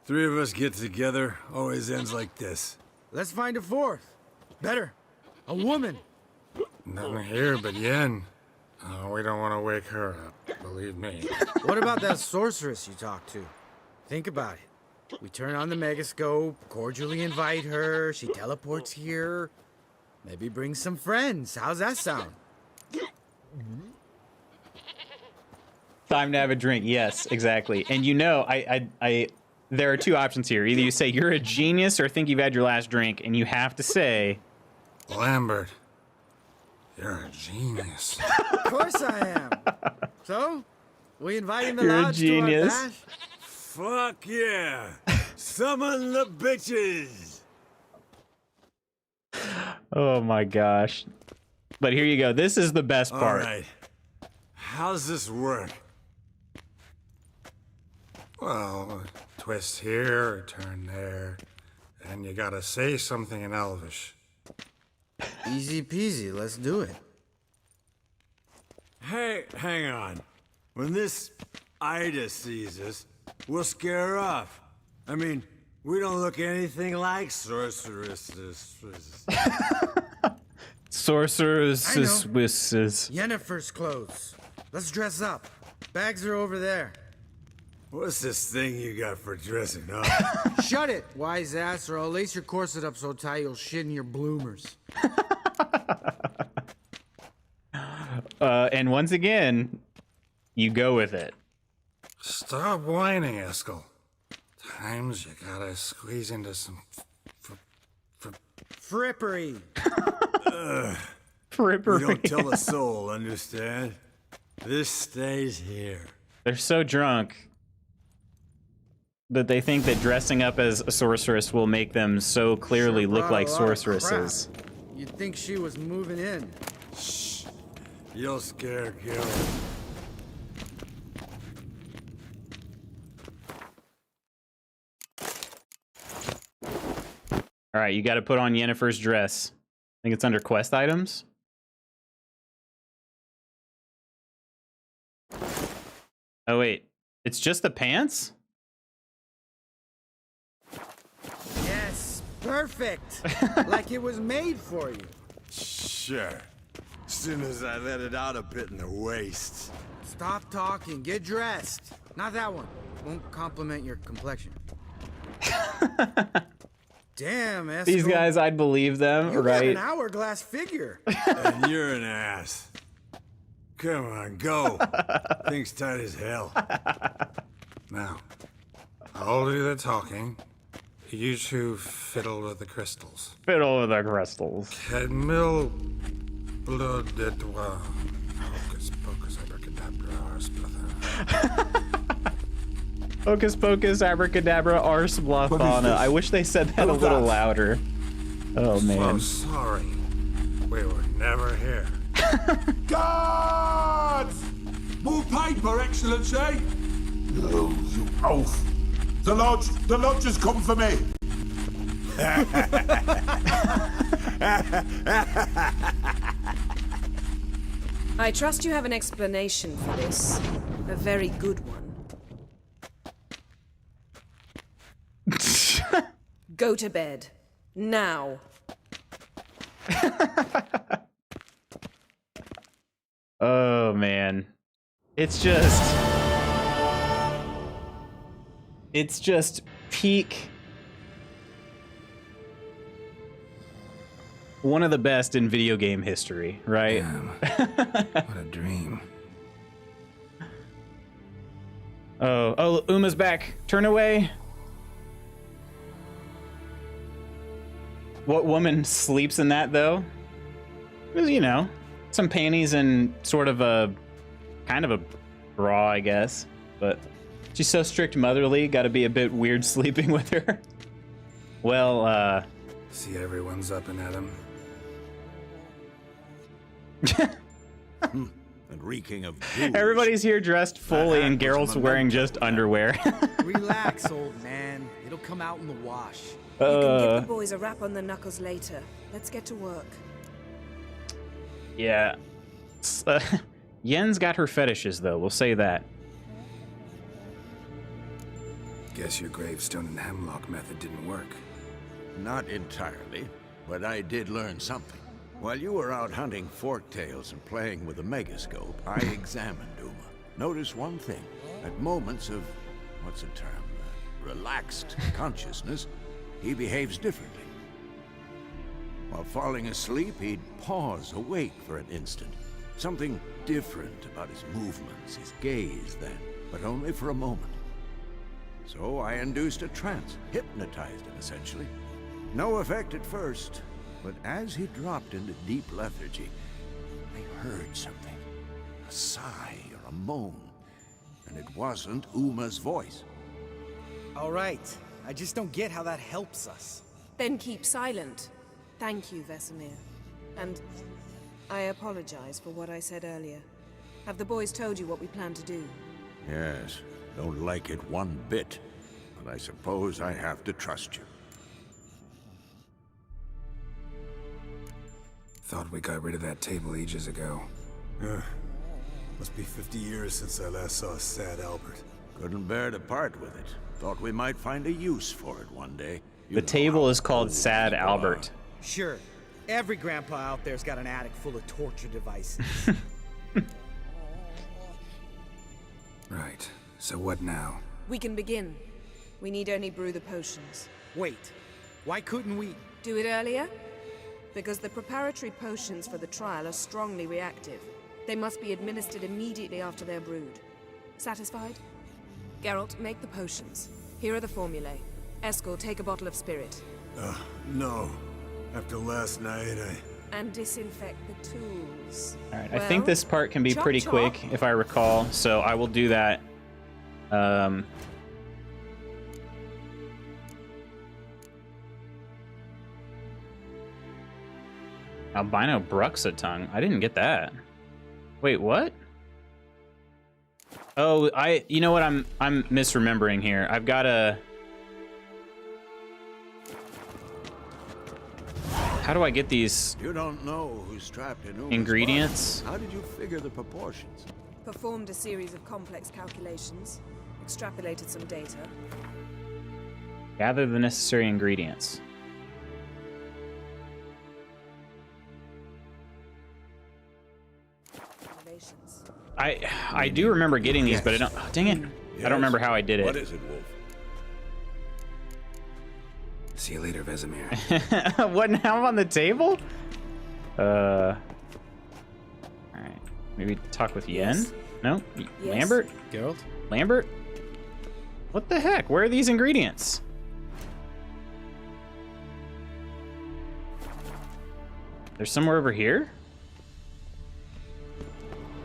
Three of us get together, always ends like this. Let's find a fourth. Better. A woman. Nothing here but Yen. Oh, we don't want to wake her up, believe me. What about that sorceress you talked to? Think about it. We turn on the megascope, cordially invite her, she teleports here. Maybe bring some friends. How's that sound? Time to have a drink. Yes, exactly. And you know, there are two options here. Either you say you're a genius or think you've had your last drink, and you have to say, Lambert, you're a genius. Of course I am. So, we invite him to You're a lodge to our genius. bash? Fuck yeah! Summon the bitches! oh my gosh. But here you go. This is the best part. All right. How's this work? Well, twist here, turn there, and you gotta say something in Elvish. Easy peasy, let's do it. Hey, hang on. When this Ida sees us, we'll scare her off. I mean, we don't look anything like sorceresses. Sorcerers. Yennefer's clothes. Let's dress up. Bags are over there. What's this thing you got for dressing up? Shut it, wise ass, or I'll lace your corset up so tight you'll shit in your bloomers. And once again, you go with it. Stop whining, Eskel. Times you gotta squeeze into some frippery. Frippery. You don't tell a soul, understand? This stays here. They're so drunk that they think that dressing up as a sorceress will make them so clearly Sure look brought like a lot of sorceresses. crap. You'd think she was moving in. Shh. You'll scare Gil. All right, you got to put on Yennefer's dress. I think it's under quest items. Oh wait, it's just the pants? Yes, perfect. Like it was made for you. Sure. As soon as I let it out a bit in the waist. Stop talking, get dressed. Not that one. Won't compliment your complexion. Damn, Eskel. These guys, I'd believe them, You right? got an hourglass figure. And you're an ass. Come on, go. Thing's tight as hell. Now, I'll do the talking. You two fiddle with the crystals. Fiddle with the crystals. Cadmil blood de doigt. Hocus pocus abracadabra arsplatha. Hocus pocus, abracadabra, ars blathana. I wish they said that a little louder. Oh man. So sorry. We were never here. Guards! More paper, Excellency! No, you oaf! The lodge has come for me! I trust you have an explanation for this. A very good one. Go to bed. Now. Oh man. It's just peak. One of the best in video game history, right? Damn. What a dream. Oh, Uma's back. Turn away. What woman sleeps in that, though? Well, you know, some panties and sort of a kind of a bra, I guess. But she's so strict motherly, gotta be a bit weird sleeping with her. Well, See, everyone's up and at him. And reeking of booze. Everybody's here dressed fully, and Geralt's wearing just underwear. Relax, old man. It'll come out in the wash. You can give the boys a rap on the knuckles later. Let's get to work. Yeah. Yen's got her fetishes, though. We'll say that. Guess your gravestone and hemlock method didn't work. Not entirely, but I did learn something. While you were out hunting forktails and playing with a megascope, I examined Uma. Notice one thing. At moments of, what's the term, relaxed consciousness, he behaves differently. While falling asleep, he'd pause awake for an instant. Something different about his movements, his gaze then, but only for a moment. So I induced a trance, hypnotized him essentially. No effect at first, but as he dropped into deep lethargy, I heard something. A sigh or a moan. And it wasn't Uma's voice. All right. I just don't get how that helps us. Then keep silent. Thank you, Vesemir. And I apologize for what I said earlier. Have the boys told you what we plan to do? Yes, don't like it one bit, but I suppose I have to trust you. Thought we got rid of that table ages ago. Must be 50 years since I last saw sad Albert. Couldn't bear to part with it. Thought we might find a use for it one day. The table is called Sad Albert. Sure. Every grandpa out there's got an attic full of torture devices. Right. So what now? We can begin. We need only brew the potions. Wait, why couldn't we? Do it earlier? Because the preparatory potions for the trial are strongly reactive. They must be administered immediately after they're brewed. Satisfied? Geralt, make the potions. Here are the formulae. Eskel, take a bottle of spirit. No. After last night, And disinfect the tools. Alright, I think this part can be pretty quick, if I recall, so I will do that. Albino Bruxa tongue. I didn't get that. Wait, what? Oh, you know what? I'm misremembering here. I've got a. How do I get these? You don't know who's trapped in Uma's ingredients? body. How did you figure the proportions? Performed a series of complex calculations, extrapolated some data. Gather the necessary ingredients. I do remember getting these, but I don't. Oh, dang it! I don't remember how I did it. What is it, Wolf? See you later, Vesemir. What now on the table? All right. Maybe talk with Yen. Yes. No. Yes. Lambert. Geralt. Lambert. What the heck? Where are these ingredients? They're somewhere over here?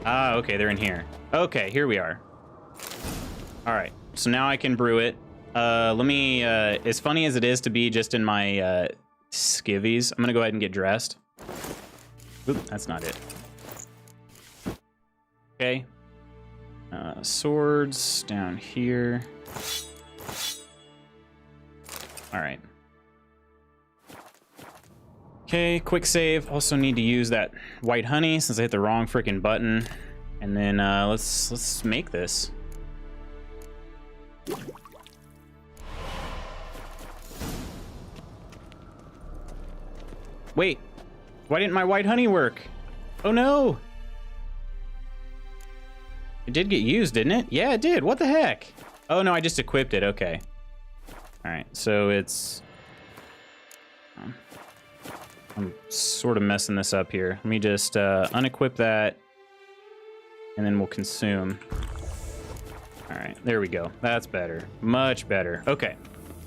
Ah, okay, they're in here. Okay, here we are. All right, so now I can brew it. Let me, as funny as it is to be just in my skivvies, I'm gonna go ahead and get dressed. Oop, that's not it. Okay. Swords down here. All right. Okay, quick save. Also need to use that white honey since I hit the wrong freaking button. And then let's make this. Wait, why didn't my white honey work? Oh no! It did get used, didn't it? Yeah, it did. What the heck? Oh no, I just equipped it. Okay. All right, so it's. I'm sort of messing this up here. Let me just unequip that, and then we'll consume. All right, there we go. That's better. Much better. Okay,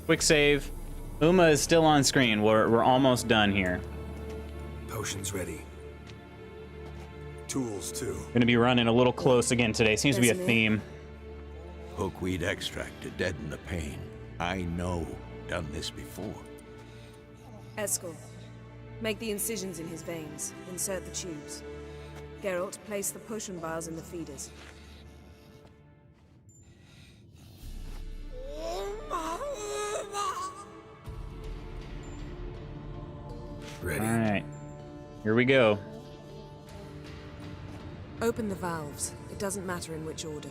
quick save. Uma is still on screen. We're almost done here. Potions ready. Tools, too. Gonna be running a little close again today. Seems to be a theme. Hookweed extract to deaden the pain. I know. Done this before. Eskel, make the incisions in his veins. Insert the tubes. Geralt, place the potion vials in the feeders. Ready. All right, here we go. Open the valves. It doesn't matter in which order.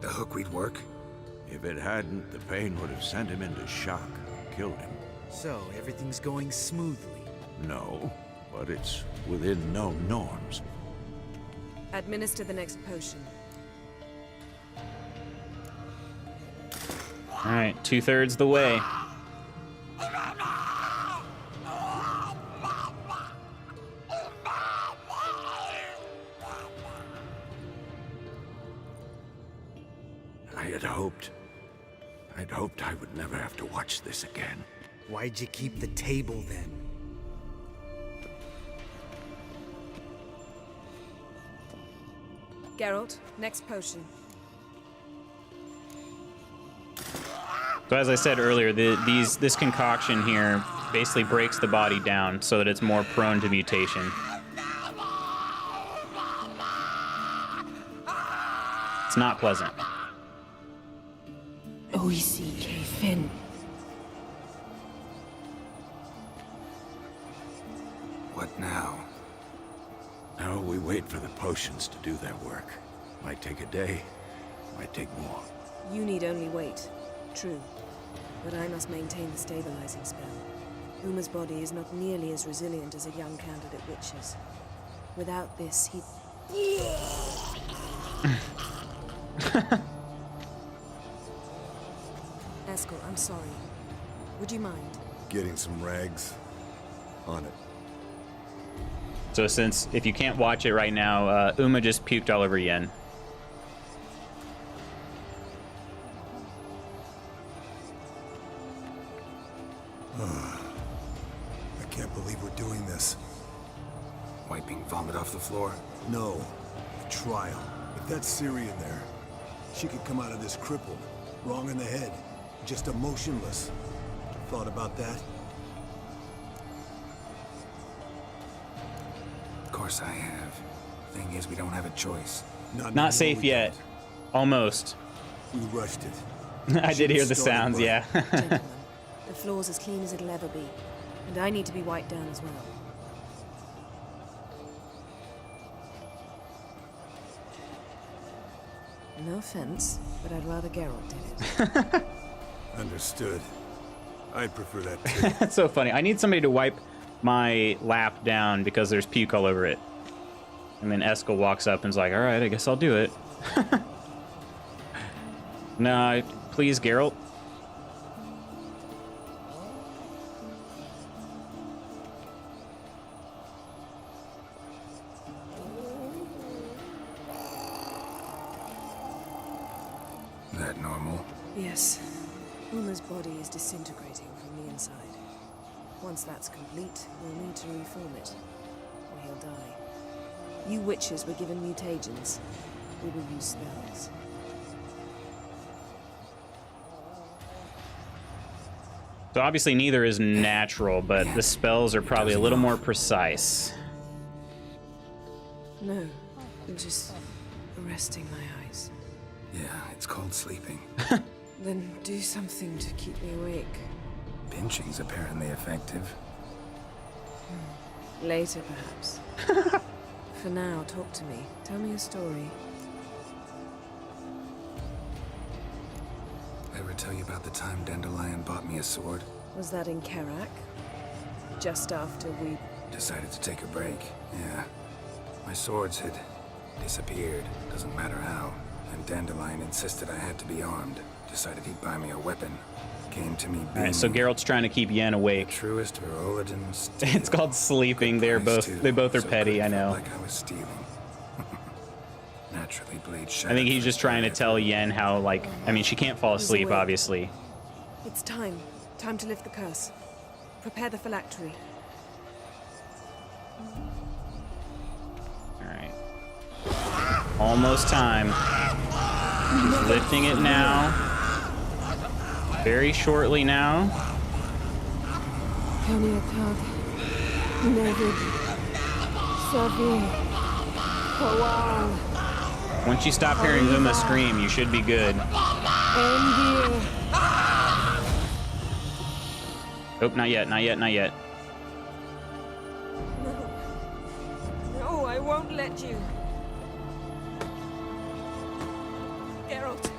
The hookweed work? If it hadn't, the pain would have sent him into shock, killed him. So, everything's going smoothly? No, but it's within known norms. Administer the next potion. All right, 2/3 the way. I'd hoped I would never have to watch this again. Why'd you keep the table then? Geralt, next potion. So as I said earlier, this concoction here basically breaks the body down so that it's more prone to mutation. It's not pleasant. Oisi Fin. What now? Now we wait for the potions to do their work. Might take a day, might take more. You need only wait. True. But I must maintain the stabilizing spell. Uma's body is not nearly as resilient as a young candidate witch's. Without this, he... Eskel, I'm sorry. Would you mind? Getting some rags on it. So since, if you can't watch it right now, Uma just puked all over Yen. I can't believe we're doing this. Wiping vomit off the floor? No. The trial. If that's Syrian there, she could come out of this crippled, wrong in the head, just emotionless. Thought about that? Of course I have. Thing is, we don't have a choice. Not safe yet. Almost. We rushed it. I did hear the sounds, yeah. Gentlemen, the floor's as clean as it'll ever be. And I need to be wiped down as well. No offense, but I'd rather Geralt did it. Understood. I'd prefer that too. That's so funny. I need somebody to wipe my lap down because there's puke all over it. And then Eskel walks up and's like, alright, I guess I'll do it. No, please, Geralt. Is that normal? Yes. Uma's body is disintegrating from the inside. Once that's complete, we'll need to reform it, or he'll die. You witches were given mutagens. We will use spells. So obviously neither is natural, but the spells are probably a little more precise. No, I'm just resting my eyes. Yeah, it's called sleeping. Then do something to keep me awake. Pinching's apparently effective. Later, perhaps. For now, talk to me. Tell me a story. Ever tell you about the time Dandelion bought me a sword? Was that in Karak? Just after we... Decided to take a break, yeah. My swords had disappeared, doesn't matter how. And Dandelion insisted I had to be armed. Decided he'd buy me a weapon. Came to me beaming. Alright, so Geralt's trying to keep Yen awake. Truest Verolidin's It's called sleeping. They both are so petty, I know. Like I was stealing. Naturally, blade I think he's just trying to tell Yen how, like, I mean, she can't fall asleep, obviously. It's time. Time to lift the curse. Prepare the phylactery. Alright. Almost time. He's lifting it now. Very shortly now. Kaniatag, Nevid, Savi, Kawal. Once you stop hearing Uma scream, you should be good. Oh, not yet, not yet, not yet. No, I won't let you. Geralt,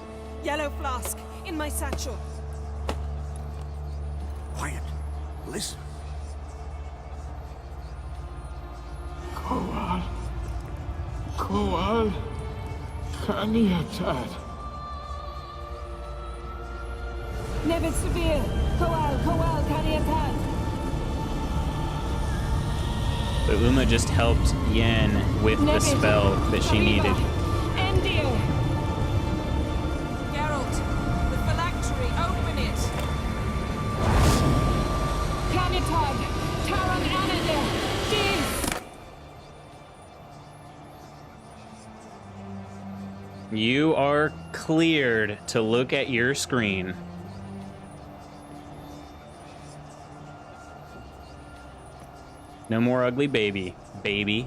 yellow flask, in my satchel. Quiet. Listen. Kowal. Kowal. Kaniatad. Nevid Severe, Kowal, Kaniatad. So Uma just helped Yen with the spell that she needed. Endir. Geralt, the phylactery, open it. Kaniatad, Taran Anadir, Diz. You are cleared to look at your screen. No more ugly baby. Baby.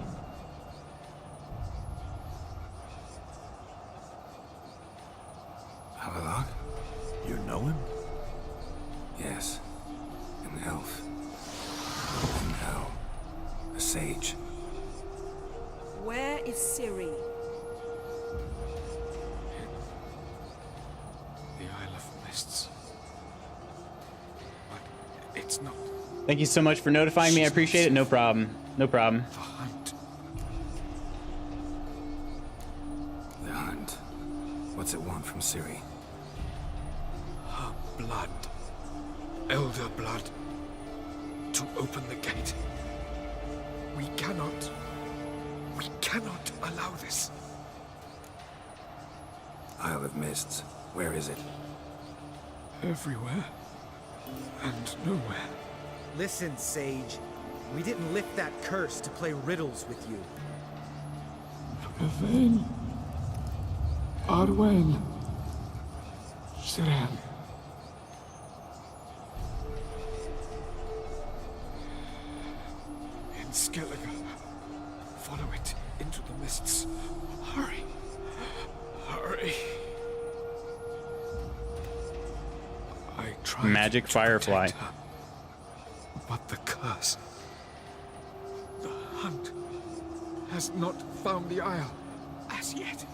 Havelock? You know him? Yes. An elf. And now, a sage. Where is Ciri? Thank you so much for notifying me. I appreciate it. No problem. No problem. The hunt. What's it want from Ciri? Her blood. Elder blood. To open the gate. We cannot allow this. Isle of Mists. Where is it? Everywhere. And nowhere. Listen, Sage. We didn't lift that curse to play riddles with you. Yvain. Arwen. Siren. In Skellige. Follow it into the mists. Hurry. Hurry. I tried Magic to Firefly. protect her, but the curse. The hunt has not found the Isle as yet.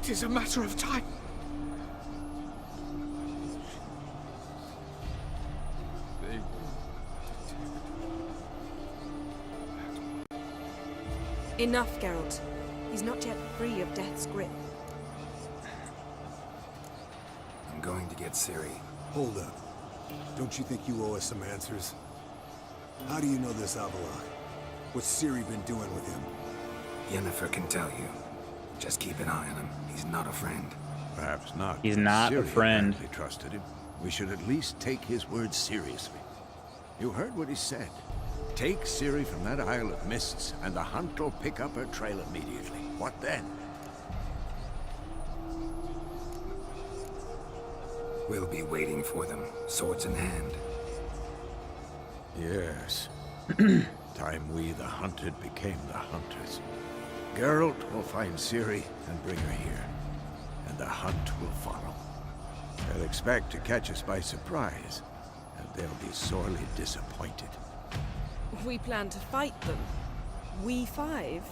'Tis a matter of time. Enough, Geralt. He's not yet free of death's grip. I'm going to get Ciri. Hold up. Don't you think you owe us some answers? How do you know this Avalok? What's Ciri been doing with him? Yennefer can tell you. Just keep an eye on him. He's not a friend. Perhaps not. He's not a Ciri friend. apparently trusted him. We should at least take his words seriously. You heard what he said. Take Ciri from that Isle of Mists, and the hunt will pick up her trail immediately. What then? We'll be waiting for them, swords in hand. Yes. Time we, the hunted, became the hunters. Geralt will find Ciri and bring her here, and the hunt will follow. They'll expect to catch us by surprise, and they'll be sorely disappointed. We plan to fight them. We five?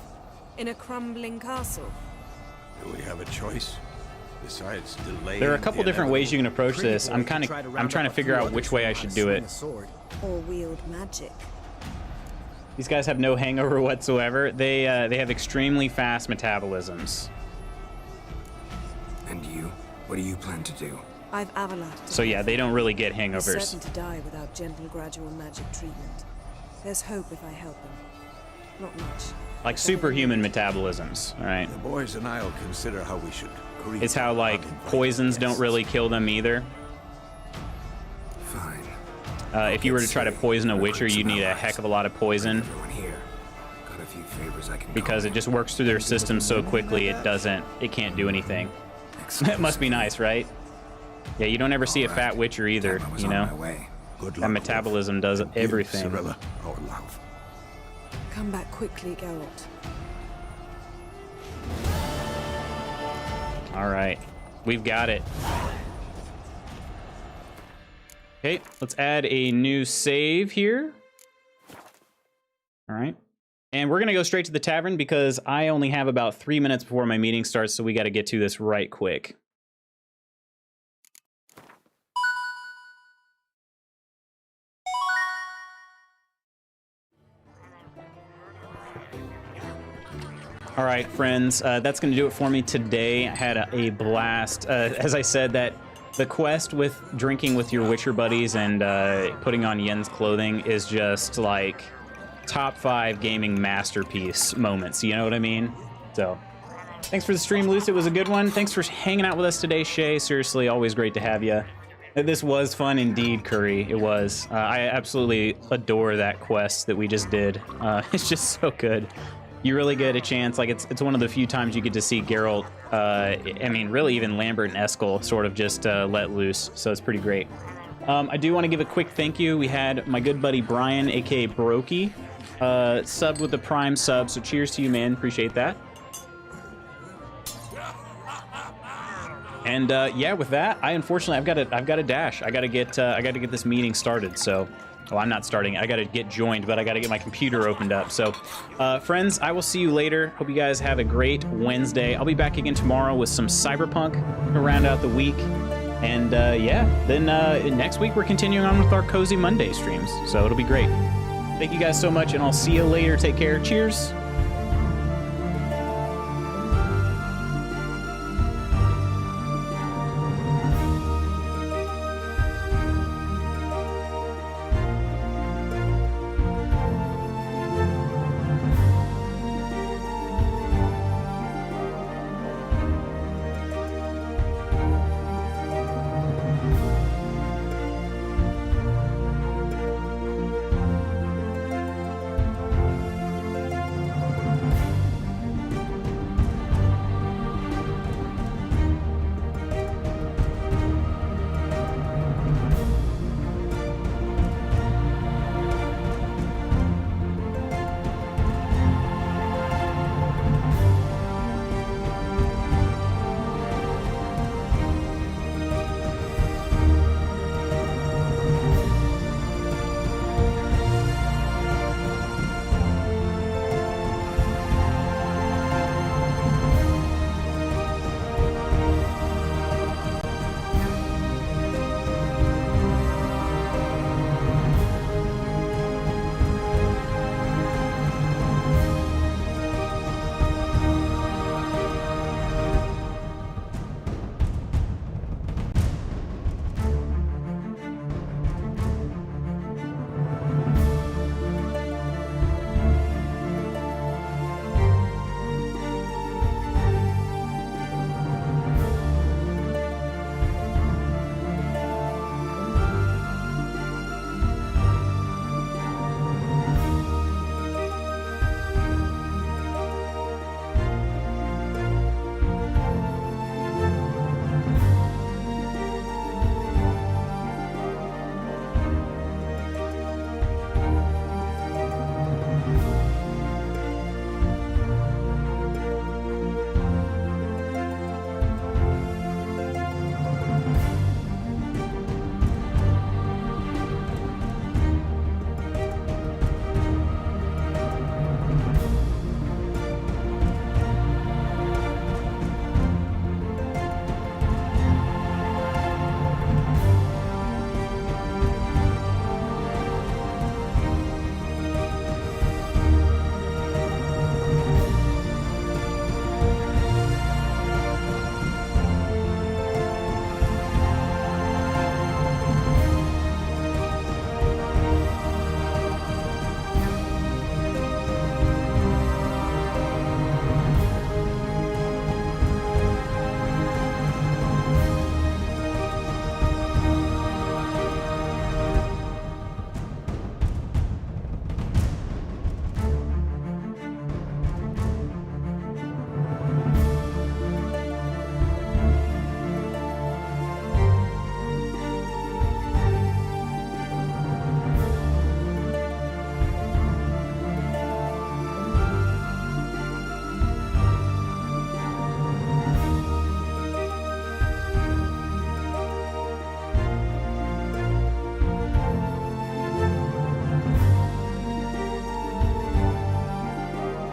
In a crumbling castle? Do we have a choice? Besides delaying There are a couple the different ways you can approach Pretty this. boy I'm can kind try to of, round I'm trying to up a figure few out others which who way know I how should to do swing it. a sword. Or wield magic. These guys have no hangover whatsoever. They have extremely fast metabolisms. And you? What do you plan to do? I've Avalok. So yeah, they don't really get He's hangovers. certain to die without gentle, gradual magic treatment. There's hope if I help him. Not much. Like superhuman metabolisms, all right? The boys and I'll consider how we should greet It's how like poisons don't really kill them either. Fine. If you were to try to poison a witcher, you'd need a heck of a lot of poison Everyone here. Got a few favors I can because it just works through their system so quickly it can't do anything. That must be nice, right? Yeah, you don't ever see a fat witcher either, you know? That metabolism does everything. Cirilla our love. Come back quickly, Geralt. All right, we've got it. Okay, let's add a new save here. All right. And we're going to go straight to the tavern because I only have about 3 minutes before my meeting starts, so we got to get to this right quick. All right, friends, that's going to do it for me today. I had a blast. As I said, that the quest with drinking with your Witcher buddies and putting on Yen's clothing is just like top 5 gaming masterpiece moments. You know what I mean? So thanks for the stream, Luce. It was a good one. Thanks for hanging out with us today, Shay. Seriously, always great to have you. This was fun indeed, Curry. It was. I absolutely adore that quest that we just did. It's just so good. You really get a chance, like it's one of the few times you get to see Geralt, I mean, really even Lambert and Eskel sort of just let loose, so it's pretty great. I do want to give a quick thank you. We had my good buddy Brian, aka Brokey, subbed with the Prime sub, so cheers to you, man. Appreciate that. And yeah, with that, unfortunately I've got to dash. I got to get this meeting started. So, well, I'm not starting. I got to get joined, but I got to get my computer opened up. So, friends, I will see you later. Hope you guys have a great Wednesday. I'll be back again tomorrow with some Cyberpunk to round out the week. And yeah, then next week we're continuing on with our Cozy Monday streams, so it'll be great. Thank you guys so much, and I'll see you later. Take care. Cheers.